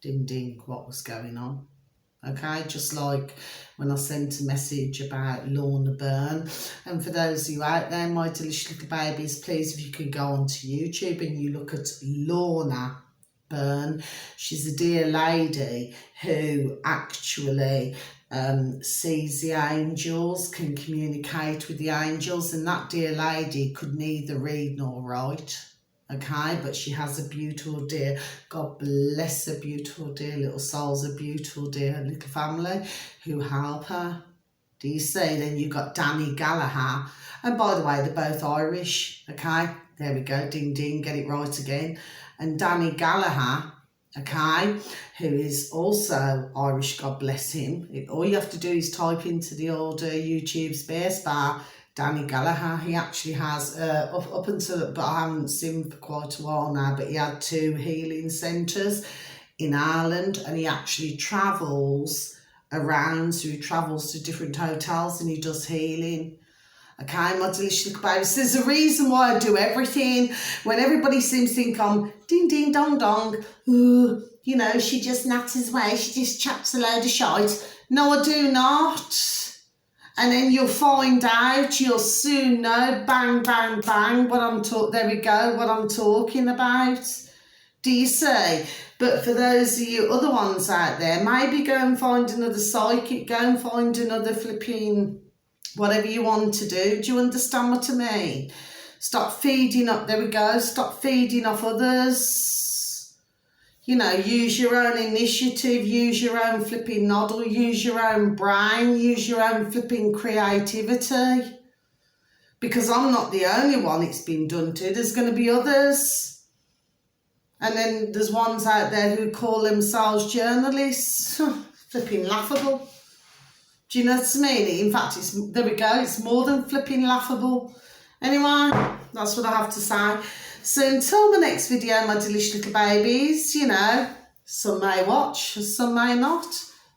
ding ding, what was going on. Okay, just like when I sent a message about Lorna Byrne. And for those of you out there, my delicious little babies, please, if you could go onto YouTube and you look at Lorna Byrne. She's a dear lady who actually sees the angels, can communicate with the angels, and that dear lady could neither read nor write. Okay, but she has a beautiful dear, God bless her beautiful dear little souls, a beautiful dear little family who help her. Do you see? Then you've got Danny Gallagher, and by the way, they're both Irish. Okay, there we go, ding ding, get it right again. And Danny Gallagher, okay, who is also Irish, God bless him. All you have to do is type into the old YouTube space bar Danny Gallagher. He actually has, up until, but I haven't seen him for quite a while now, but he had 2 healing centres in Ireland, and he actually travels around, so he travels to different hotels and he does healing. Okay, my delicious little babies. There's a reason why I do everything. When everybody seems to think I'm ding ding dong dong, ooh, you know, she just natters away, she just chats a load of shite. No, I do not. And then you'll find out, you'll soon know, bang, bang, bang, what I'm there we go, what I'm talking about. Do you see? But for those of you other ones out there, maybe go and find another psychic, go and find another flipping whatever you want to do. Do you understand what I mean? Stop feeding up, there we go, stop feeding off others. You know, use your own initiative, use your own flipping noddle, use your own brain, use your own flipping creativity. Because I'm not the only one it's been done to, there's going to be others. And then there's ones out there who call themselves journalists. Flipping laughable. Do you know what I mean? In fact, there we go, it's more than flipping laughable. Anyway, that's what I have to say. So until my next video, my delicious little babies, you know, some may watch, some may not.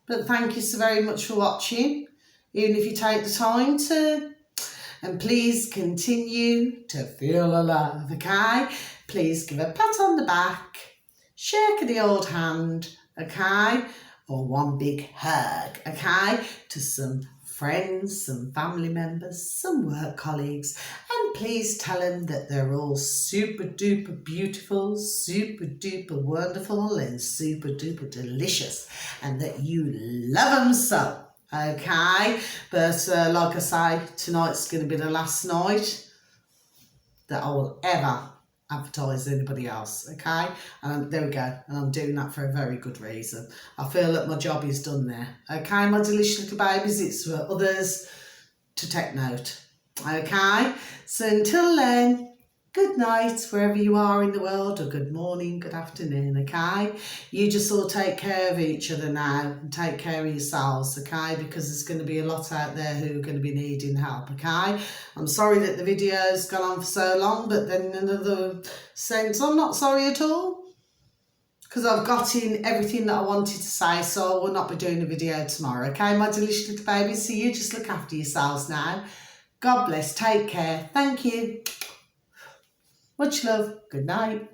But thank you so very much for watching, even if you take the time to. And please continue to feel alive, okay? Please give a pat on the back, shake the old hand, okay? Or one big hug, okay? To some friends, some family members, some work colleagues, and please tell them that they're all super duper beautiful, super duper wonderful, and super duper delicious, and that you love them so, okay? But like I say, tonight's going to be the last night that I will ever advertise anybody else, okay? And there we go, and I'm doing that for a very good reason. I feel that my job is done there, okay, my delicious little babies. It's for others to take note, okay? So until then, good night wherever you are in the world, or good morning, good afternoon, okay? You just all take care of each other now, and take care of yourselves, okay? Because there's going to be a lot out there who are going to be needing help, okay? I'm sorry that the video's gone on for so long, but then in another sense, I'm not sorry at all, because I've got in everything that I wanted to say, so I will not be doing a video tomorrow, okay, my delicious little babies? So you just look after yourselves now. God bless, take care, thank you. Much love. Good night.